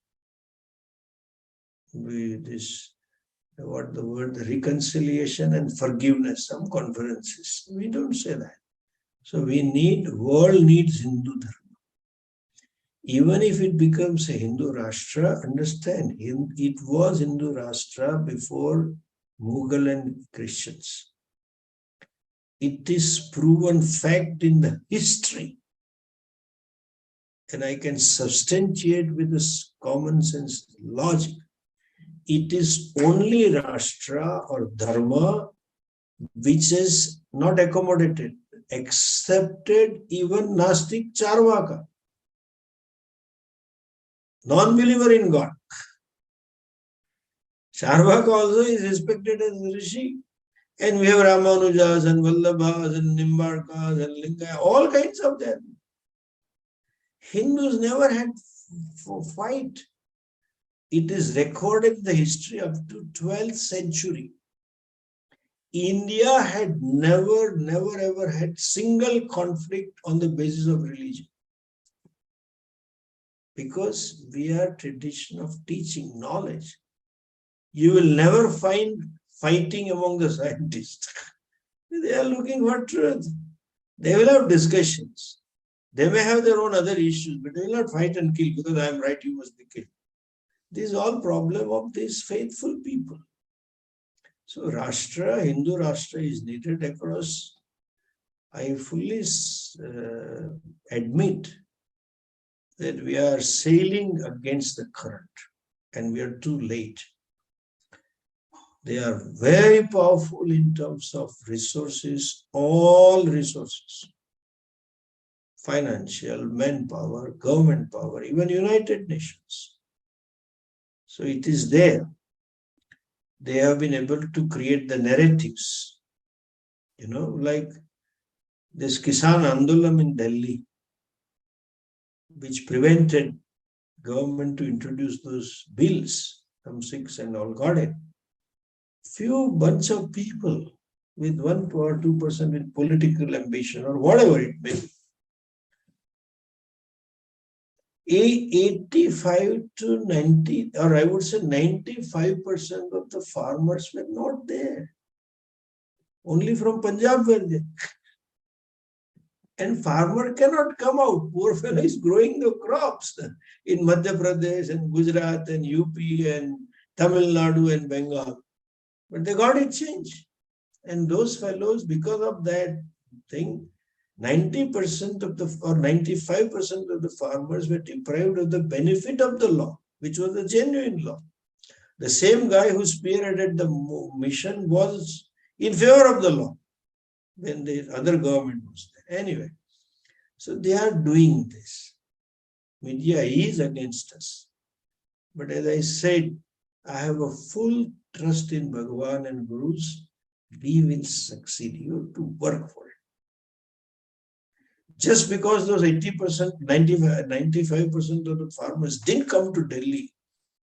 What the word, reconciliation and forgiveness, some conferences. We don't say that. So world needs Hindu dharma. Even if it becomes a Hindu Rashtra, understand, it was Hindu Rashtra before Mughal and Christians. It is proven fact in the history. And I can substantiate with this common sense logic. It is only Rashtra or Dharma which is not accommodated, accepted even Nastik Charvaka. Non-believer in God. Charvaka also is respected as a rishi. And we have Ramanujas and Vallabhas and Nimbarkas and Lingaya, all kinds of them. Hindus never had fight. It is recorded in the history up to 12th century. India had never ever had single conflict on the basis of religion. Because we are tradition of teaching knowledge. You will never find fighting among the scientists. They are looking for truth. They will have discussions. They may have their own other issues, but they will not fight and kill because I am right, you must be killed. This is all problem of these faithful people. So Rashtra, Hindu Rashtra is needed across. I fully admit that we are sailing against the current and we are too late. They are very powerful in terms of resources, all resources. Financial, manpower, government power, even United Nations. So it is there. They have been able to create the narratives, like this Kisan Andolan in Delhi, which prevented government to introduce those bills. Some Sikhs and all got it. Few bunch of people with 1 or 2% with political ambition or whatever it may be. 85 to 90, or I would say 95% of the farmers were not there. Only from Punjab were there. And farmer cannot come out. Poor fellow is growing the crops in Madhya Pradesh and Gujarat and UP and Tamil Nadu and Bengal. But they got it changed. And those fellows, because of that thing, 90% of the or 95% of the farmers were deprived of the benefit of the law, which was a genuine law. The same guy who spearheaded the mission was in favor of the law when the other government was there. Anyway, so they are doing this. Media is against us. But as I said, I have a full trust in Bhagavan and Gurus. We will succeed. You have to work for it. Just because those 80%, 95% of the farmers didn't come to Delhi,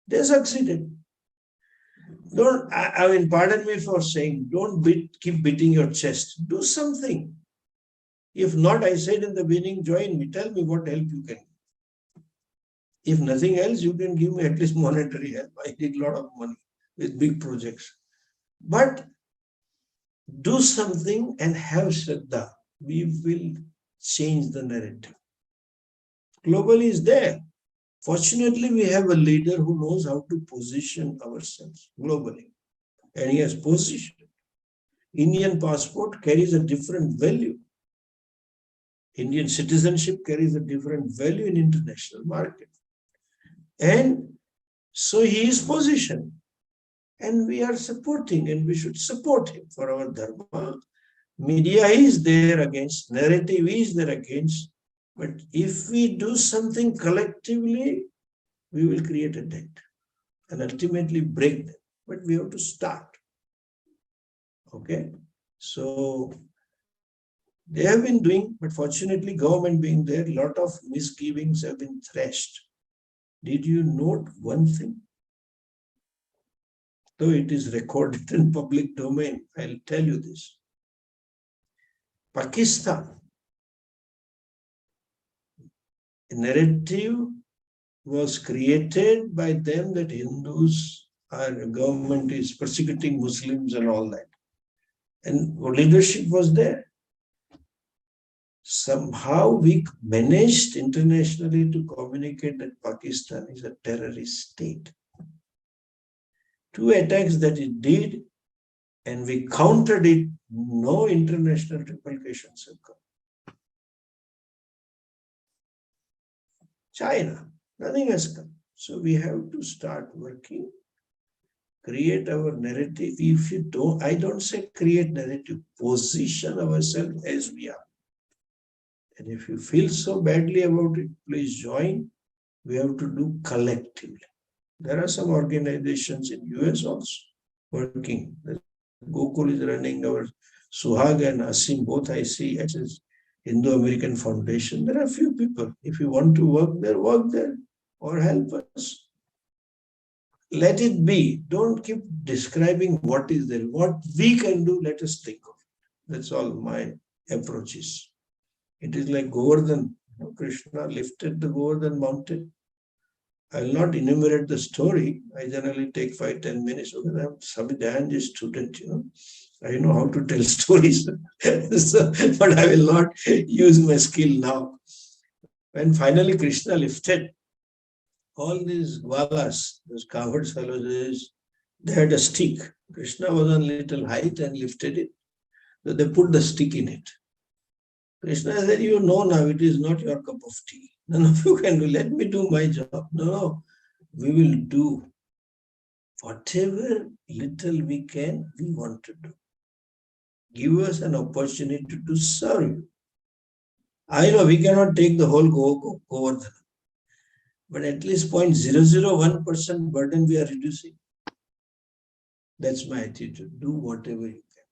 they succeeded. Don't, I mean, pardon me for saying, don't keep beating your chest. Do something. If not, I said in the beginning, join me. Tell me what help you can. If nothing else, you can give me at least monetary help. I need a lot of money with big projects. But do something and have Shraddha. We will change the narrative. Globally is there. Fortunately, we have a leader who knows how to position ourselves globally. And he has positioned. Indian passport carries a different value. Indian citizenship carries a different value in international market. And so he is positioned. And we are supporting, and we should support him for our dharma. Media is there against, narrative is there against. But if we do something collectively, we will create a debt and ultimately break them. But we have to start. Okay? So they have been doing, but fortunately, government being there, a lot of misgivings have been thrashed. Did you note one thing? Though it is recorded in public domain, I'll tell you this. Pakistan, a narrative was created by them that Hindus are, government is persecuting Muslims and all that. And leadership was there. Somehow we managed internationally to communicate that Pakistan is a terrorist state. 2 attacks that it did, and we countered it, no international repercussions have come. China, nothing has come. So we have to start working, create our narrative. If you don't, I don't say create narrative, position ourselves as we are. And if you feel so badly about it, please join. We have to do collectively. There are some organizations in US also working. Gokul is running, our Suhag and Asim, both I see at his Indo-American Foundation. There are few people. If you want to work there or help us. Let it be. Don't keep describing what is there. What we can do, let us think of it. That's all my approach is. It is like Govardhan. Krishna lifted the Govardhan mountain. I will not enumerate the story. I generally take 5-10 minutes because I'm Swami Dayanji's student, I know how to tell stories. So, but I will not use my skill now. When finally Krishna lifted, all these gwalas, those cowherd fellows, they had a stick. Krishna was on little height and lifted it. So they put the stick in it. Krishna said, you know now it is not your cup of tea. None of you can do. Let me do my job. No, we will do whatever little we can, we want to do. Give us an opportunity to serve you. I know we cannot take the whole Govardhan, but at least 0.001% burden we are reducing. That's my attitude. Do whatever you can.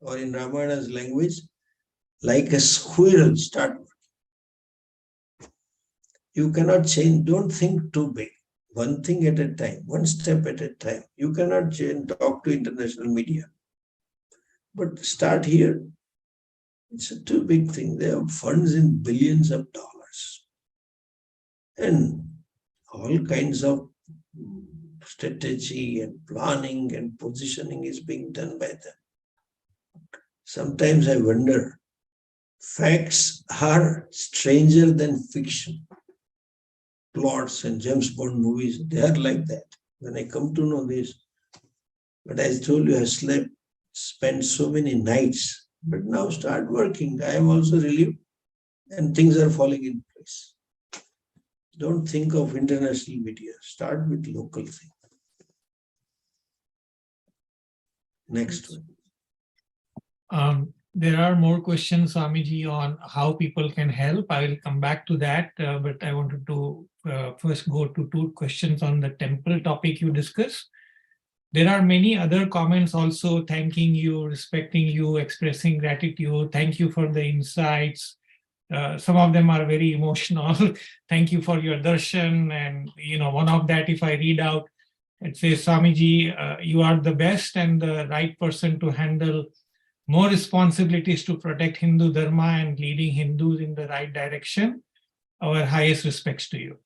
Or in Ramayana's language, like a squirrel, start working. You cannot change. Don't think too big. One thing at a time, one step at a time. You cannot change, talk to international media. But start here. It's a too big thing. They have funds in billions of dollars. And all kinds of strategy and planning and positioning is being done by them. Sometimes I wonder, facts are stranger than fiction. Plots and James Bond movies, they are like that. When I come to know this, but as I told you, I spent so many nights, but now start working. I am also relieved and things are falling in place. Don't think of international media. Start with local thing. Next one. There are more questions, Swamiji, on how people can help. I will come back to that, but I wanted to first go to 2 questions on the temple topic you discussed. There are many other comments also thanking you, respecting you, expressing gratitude. Thank you for the insights. Some of them are very emotional. Thank you for your darshan. And, one of that, if I read out, it says, Swamiji, you are the best and the right person to handle more responsibilities to protect Hindu Dharma and leading Hindus in the right direction. Our highest respects to you.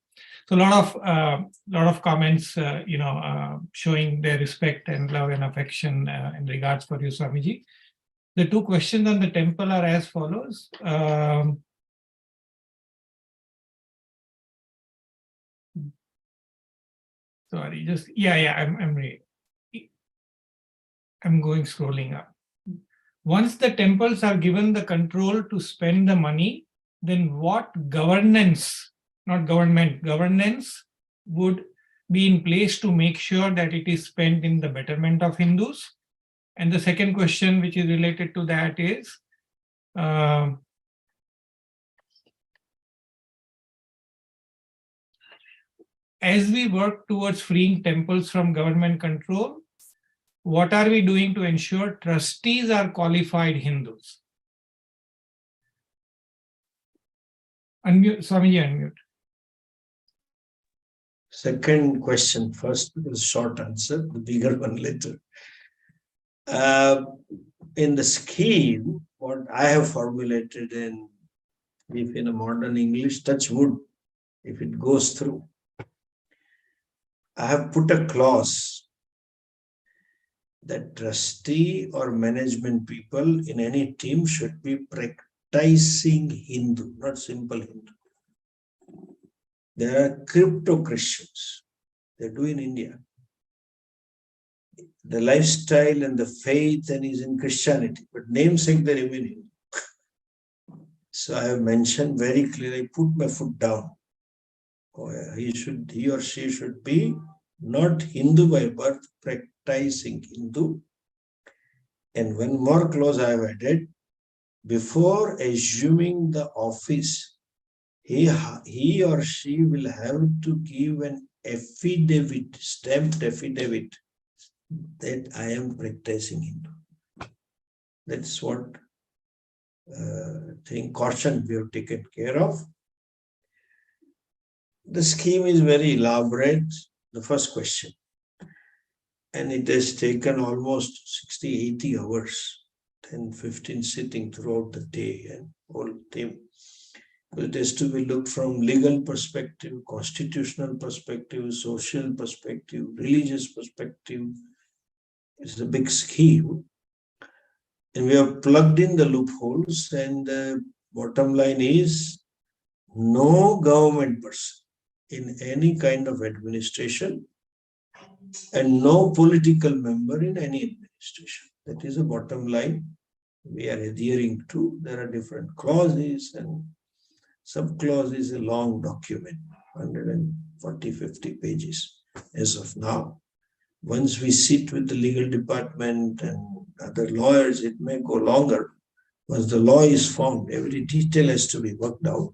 So a lot of comments, showing their respect and love and affection in regards for you, Swamiji. The 2 questions on the temple are as follows. Sorry, I'm going scrolling up. Once the temples are given the control to spend the money, then what governance, not government, governance would be in place to make sure that it is spent in the betterment of Hindus? And the second question, which is related to that, is as we work towards freeing temples from government control, what are we doing to ensure trustees are qualified Hindus? Unmute, Swamiji, unmute. Second question first, because short answer, the bigger one later. In the scheme, what I have formulated if in a modern English, touch wood, if it goes through, I have put a clause that trustee or management people in any team should be practicing Hindu, not simple Hindu. There are crypto Christians. They do in India. The lifestyle and the faith and is in Christianity, but namesake they remain Hindu. So I have mentioned very clearly, put my foot down. He or she should be not Hindu by birth, practicing Hindu. And one more clause I have added, before assuming the office, he or she will have to give an affidavit, stamped affidavit, that I am practicing Hindu. That's what thing caution we have taken care of. The scheme is very elaborate, the first question. And it has taken almost 60, 80 hours, 10, 15 sitting throughout the day and whole team. It has to be looked from legal perspective, constitutional perspective, social perspective, religious perspective. It's a big scheme. And we have plugged in the loopholes, and the bottom line is no government person in any kind of administration and no political member in any administration. That is the bottom line we are adhering to. There are different clauses and sub-clause is a long document, 140, 50 pages as of now. Once we sit with the legal department and other lawyers, it may go longer. Once the law is formed, every detail has to be worked out.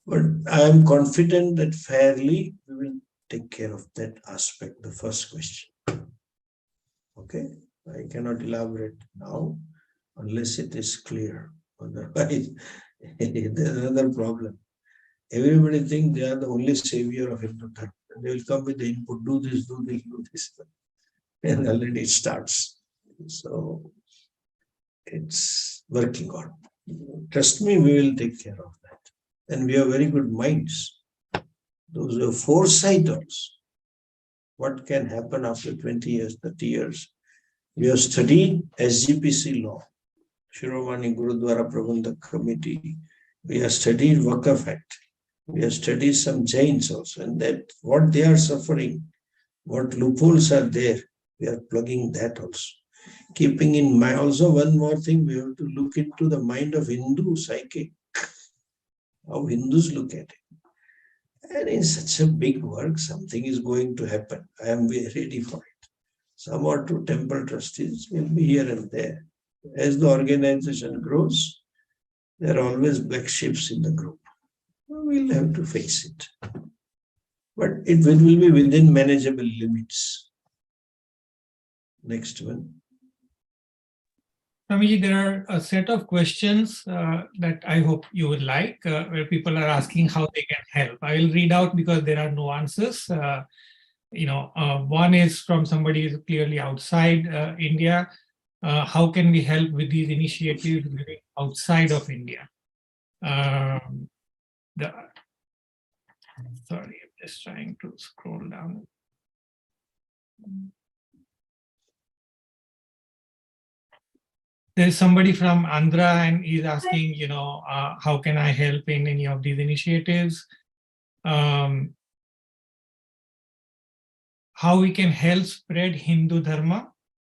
But I am confident that fairly we will take care of that aspect, the first question. Okay, I cannot elaborate now unless it is clear. Otherwise, there's another problem. Everybody thinks they are the only savior of Hindu Dharma. They will come with the input, do this, do this, do this. And already it starts. So it's working on. Trust me, we will take care of that. And we have very good minds. Those who have foresight also. What can happen after 20 years, 30 years? We have studied SGPC law, Shiromani Gurudwara Prabandhak Committee. We have studied Waqf Act. We have studied some Jains also, and that what they are suffering, what loopholes are there, we are plugging that also. Keeping in mind also one more thing, we have to look into the mind of Hindu psyche, how Hindus look at it. And in such a big work, something is going to happen. I am ready for it. Some or two temple trustees will be here and there. As the organization grows, there are always black sheeps in the group. We'll have to face it. But it will be within manageable limits. Next one. Swamiji, there are a set of questions that I hope you would like, where people are asking how they can help. I will read out because there are no answers. One is from somebody who's clearly outside India. How can we help with these initiatives living outside of India? Sorry, I'm just trying to scroll down. There's somebody from Andhra and he's asking, how can I help in any of these initiatives? How we can help spread Hindu Dharma.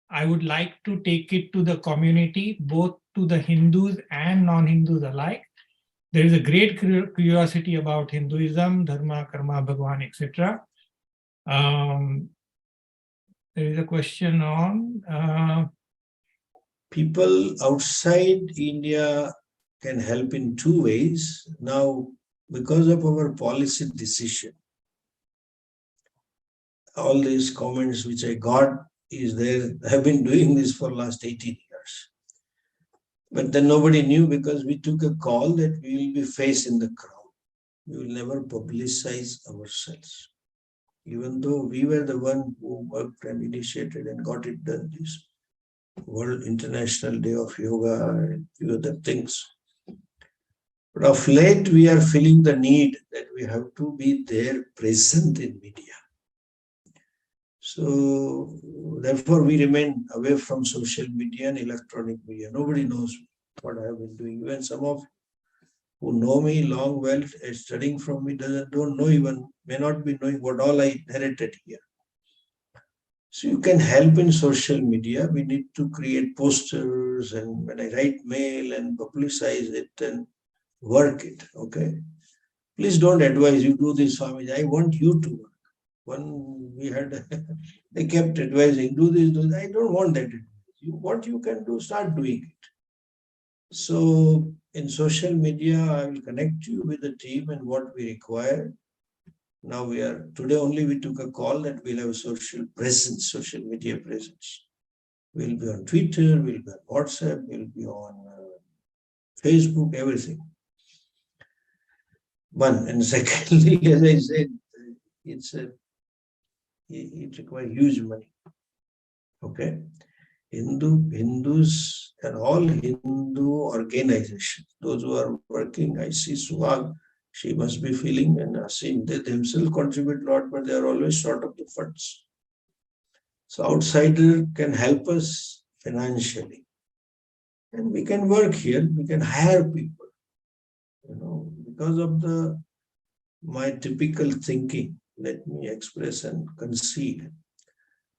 I would like to take it to the community, both to the Hindus and non-Hindus alike. There is a great curiosity about Hinduism, Dharma, Karma, Bhagwan, etc. There is a question on... People outside India can help in two ways. Now, because of our policy decision, all these comments which I got is there. I have been doing this for last 18 years. But then nobody knew because we took a call that we will be face in the crowd. We will never publicize ourselves. Even though we were the one who worked and initiated and got it done, this World International Day of Yoga and few other things. But of late, we are feeling the need that we have to be there present in media. So therefore, we remain away from social media and electronic media. Nobody knows what I have been doing. Even some of who know me long well, studying from me, don't know even, may not be knowing what all I narrated here. So you can help in social media. We need to create posters, and when I write mail and publicize it and work it, okay? Please don't advise you do this, Swami. I want you to work. One we had, they kept advising, do this, do that. I don't want that advice. What you can do, start doing it. So in social media, I will connect you with the team and what we require. Now today only we took a call that we'll have a social presence, social media presence. We'll be on Twitter, we'll be on WhatsApp, we'll be on Facebook, everything. One. And secondly, as I said, it requires huge money. Okay. Hindus and all Hindu organizations, those who are working, I see Suhag, she must be feeling, and Asim, they themselves contribute a lot, but they are always short of the funds. So outsider can help us financially. And we can work here, we can hire people, because of my typical thinking, let me express and concede.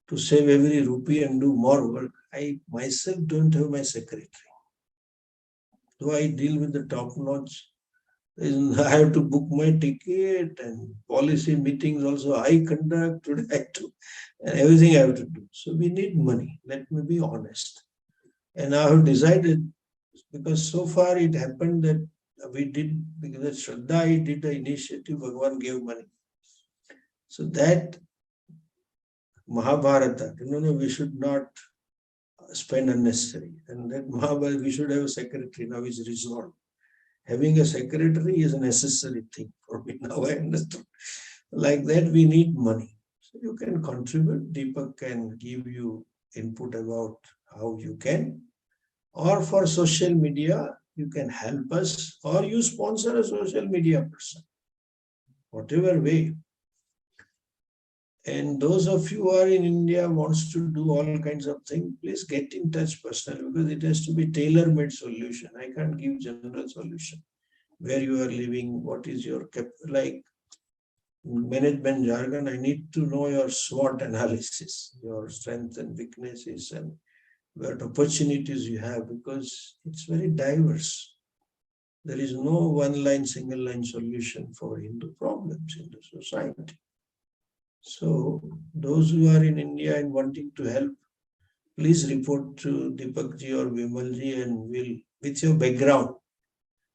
To save every rupee and do more work, I myself don't have my secretary. Though I deal with the top notch, I have to book my ticket and policy meetings also I conduct, today I do, and everything I have to do. So we need money, let me be honest. And I have decided, because so far it happened that we did, because Shraddha did the initiative, Bhagavan gave money. So that Mahabharata, we should not spend unnecessary. And that Mahabharata, we should have a secretary, now is resolved. Having a secretary is a necessary thing for me. Now I understand. Like that, we need money. So you can contribute. Deepak can give you input about how you can. Or for social media, you can help us, or you sponsor a social media person. Whatever way. And those of you who are in India wants to do all kinds of things, please get in touch personally, because it has to be tailor-made solution. I can't give general solution. Where you are living, what is your like management jargon, I need to know your SWOT analysis, your strengths and weaknesses, and what opportunities you have, because it's very diverse. There is no one-line, single-line solution for Hindu problems in the society. So those who are in India and wanting to help, please report to Deepak ji or Vimal ji, and will, with your background,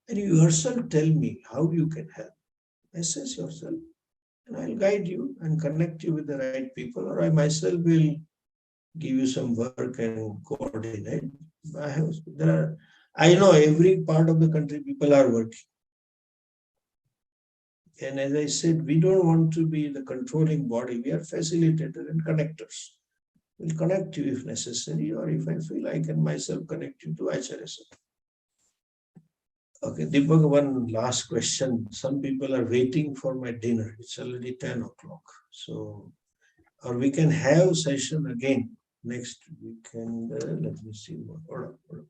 and you yourself tell me how you can help. Assess yourself, and I'll guide you and connect you with the right people, or I myself will give you some work and coordinate. I know every part of the country people are working. And as I said, we don't want to be the controlling body. We are facilitators and connectors. We'll connect you if necessary, or if I feel I can myself connect you to Acharya. Okay, Deepak, one last question. Some people are waiting for my dinner. It's already 10 o'clock. So, or we can have session again next weekend. Let me see. Hold on.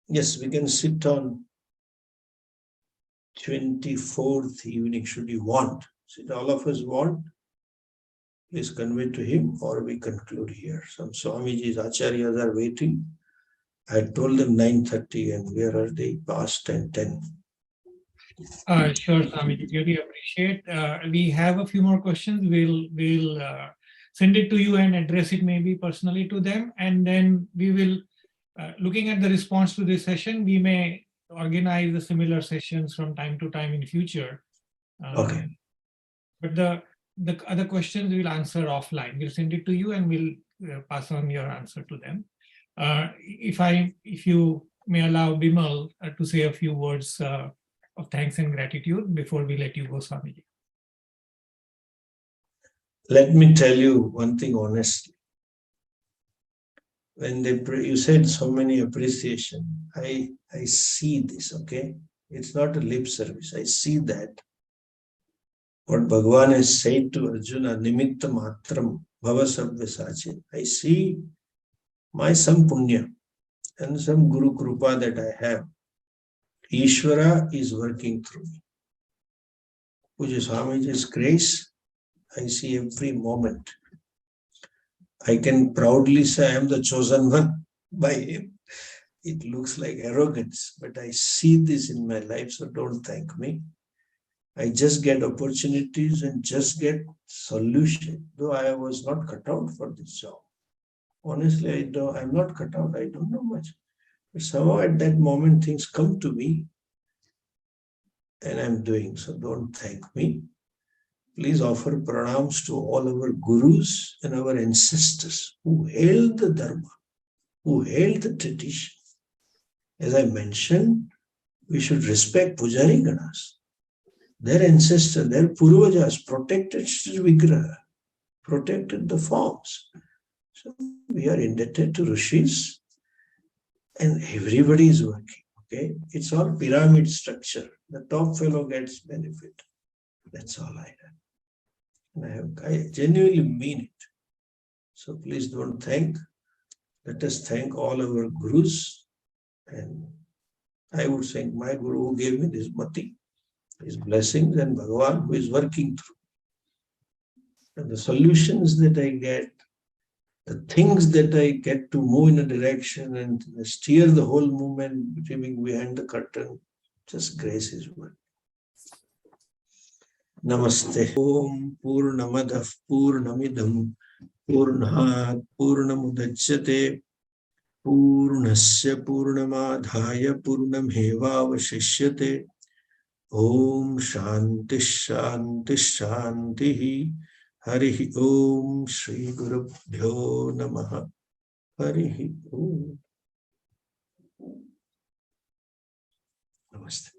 Yes, we can sit on 24th evening, should you want. Should all of us want, please convey to him, or we conclude here. Some Swamiji's Acharyas are waiting. I told them 9:30, and where are they? Past 10:10. Sure, Swami, really appreciate. We have a few more questions. We'll send it to you and address it maybe personally to them, and then we will, looking at the response to this session, we may organize the similar sessions from time to time in future. Okay. But the other questions we'll answer offline. We'll send it to you, and we'll pass on your answer to them. If you may allow Bimal to say a few words of thanks and gratitude before we let you go, Swamiji. Let me tell you one thing honestly. When you said so many appreciation, I see this, okay? It's not a lip service. I see that. What Bhagavan has said to Arjuna, Nimitta Matram Bhava Sabvyasache. I see my some punya and some Guru Krupa that I have. Ishvara is working through me. Pujya Swamiji's grace, I see every moment. I can proudly say I am the chosen one by him. It looks like arrogance, but I see this in my life, so don't thank me. I just get opportunities and just get solution, though I was not cut out for this job. Honestly, I'm not cut out. I don't know much. But somehow at that moment, things come to me. and I'm doing, so don't thank me. Please offer pranams to all our gurus and our ancestors who held the dharma, who held the tradition. As I mentioned, we should respect Pujari Ganas. Their ancestors, their Purvajas protected Shri Vigraha, protected the forms. So we are indebted to Rishis, and everybody is working. Okay, it's all pyramid structure. The top fellow gets benefit. That's all I have. And I genuinely mean it. So please don't thank. Let us thank all our gurus. And I would thank my guru who gave me this mati, his blessings, and Bhagavan who is working through. And the solutions that I get, the things that I get to move in a direction and steer the whole movement behind the curtain, just grace is one. Namaste. Om Purnamadav Purnamidam Purnat Purnamudachyate Purnasya Purnamadhaya Purnamevavashishyate. Om Shanti Shanti Shanti. Hari Om Shri Gurubhyo Namaha. Hari Om. Namaste.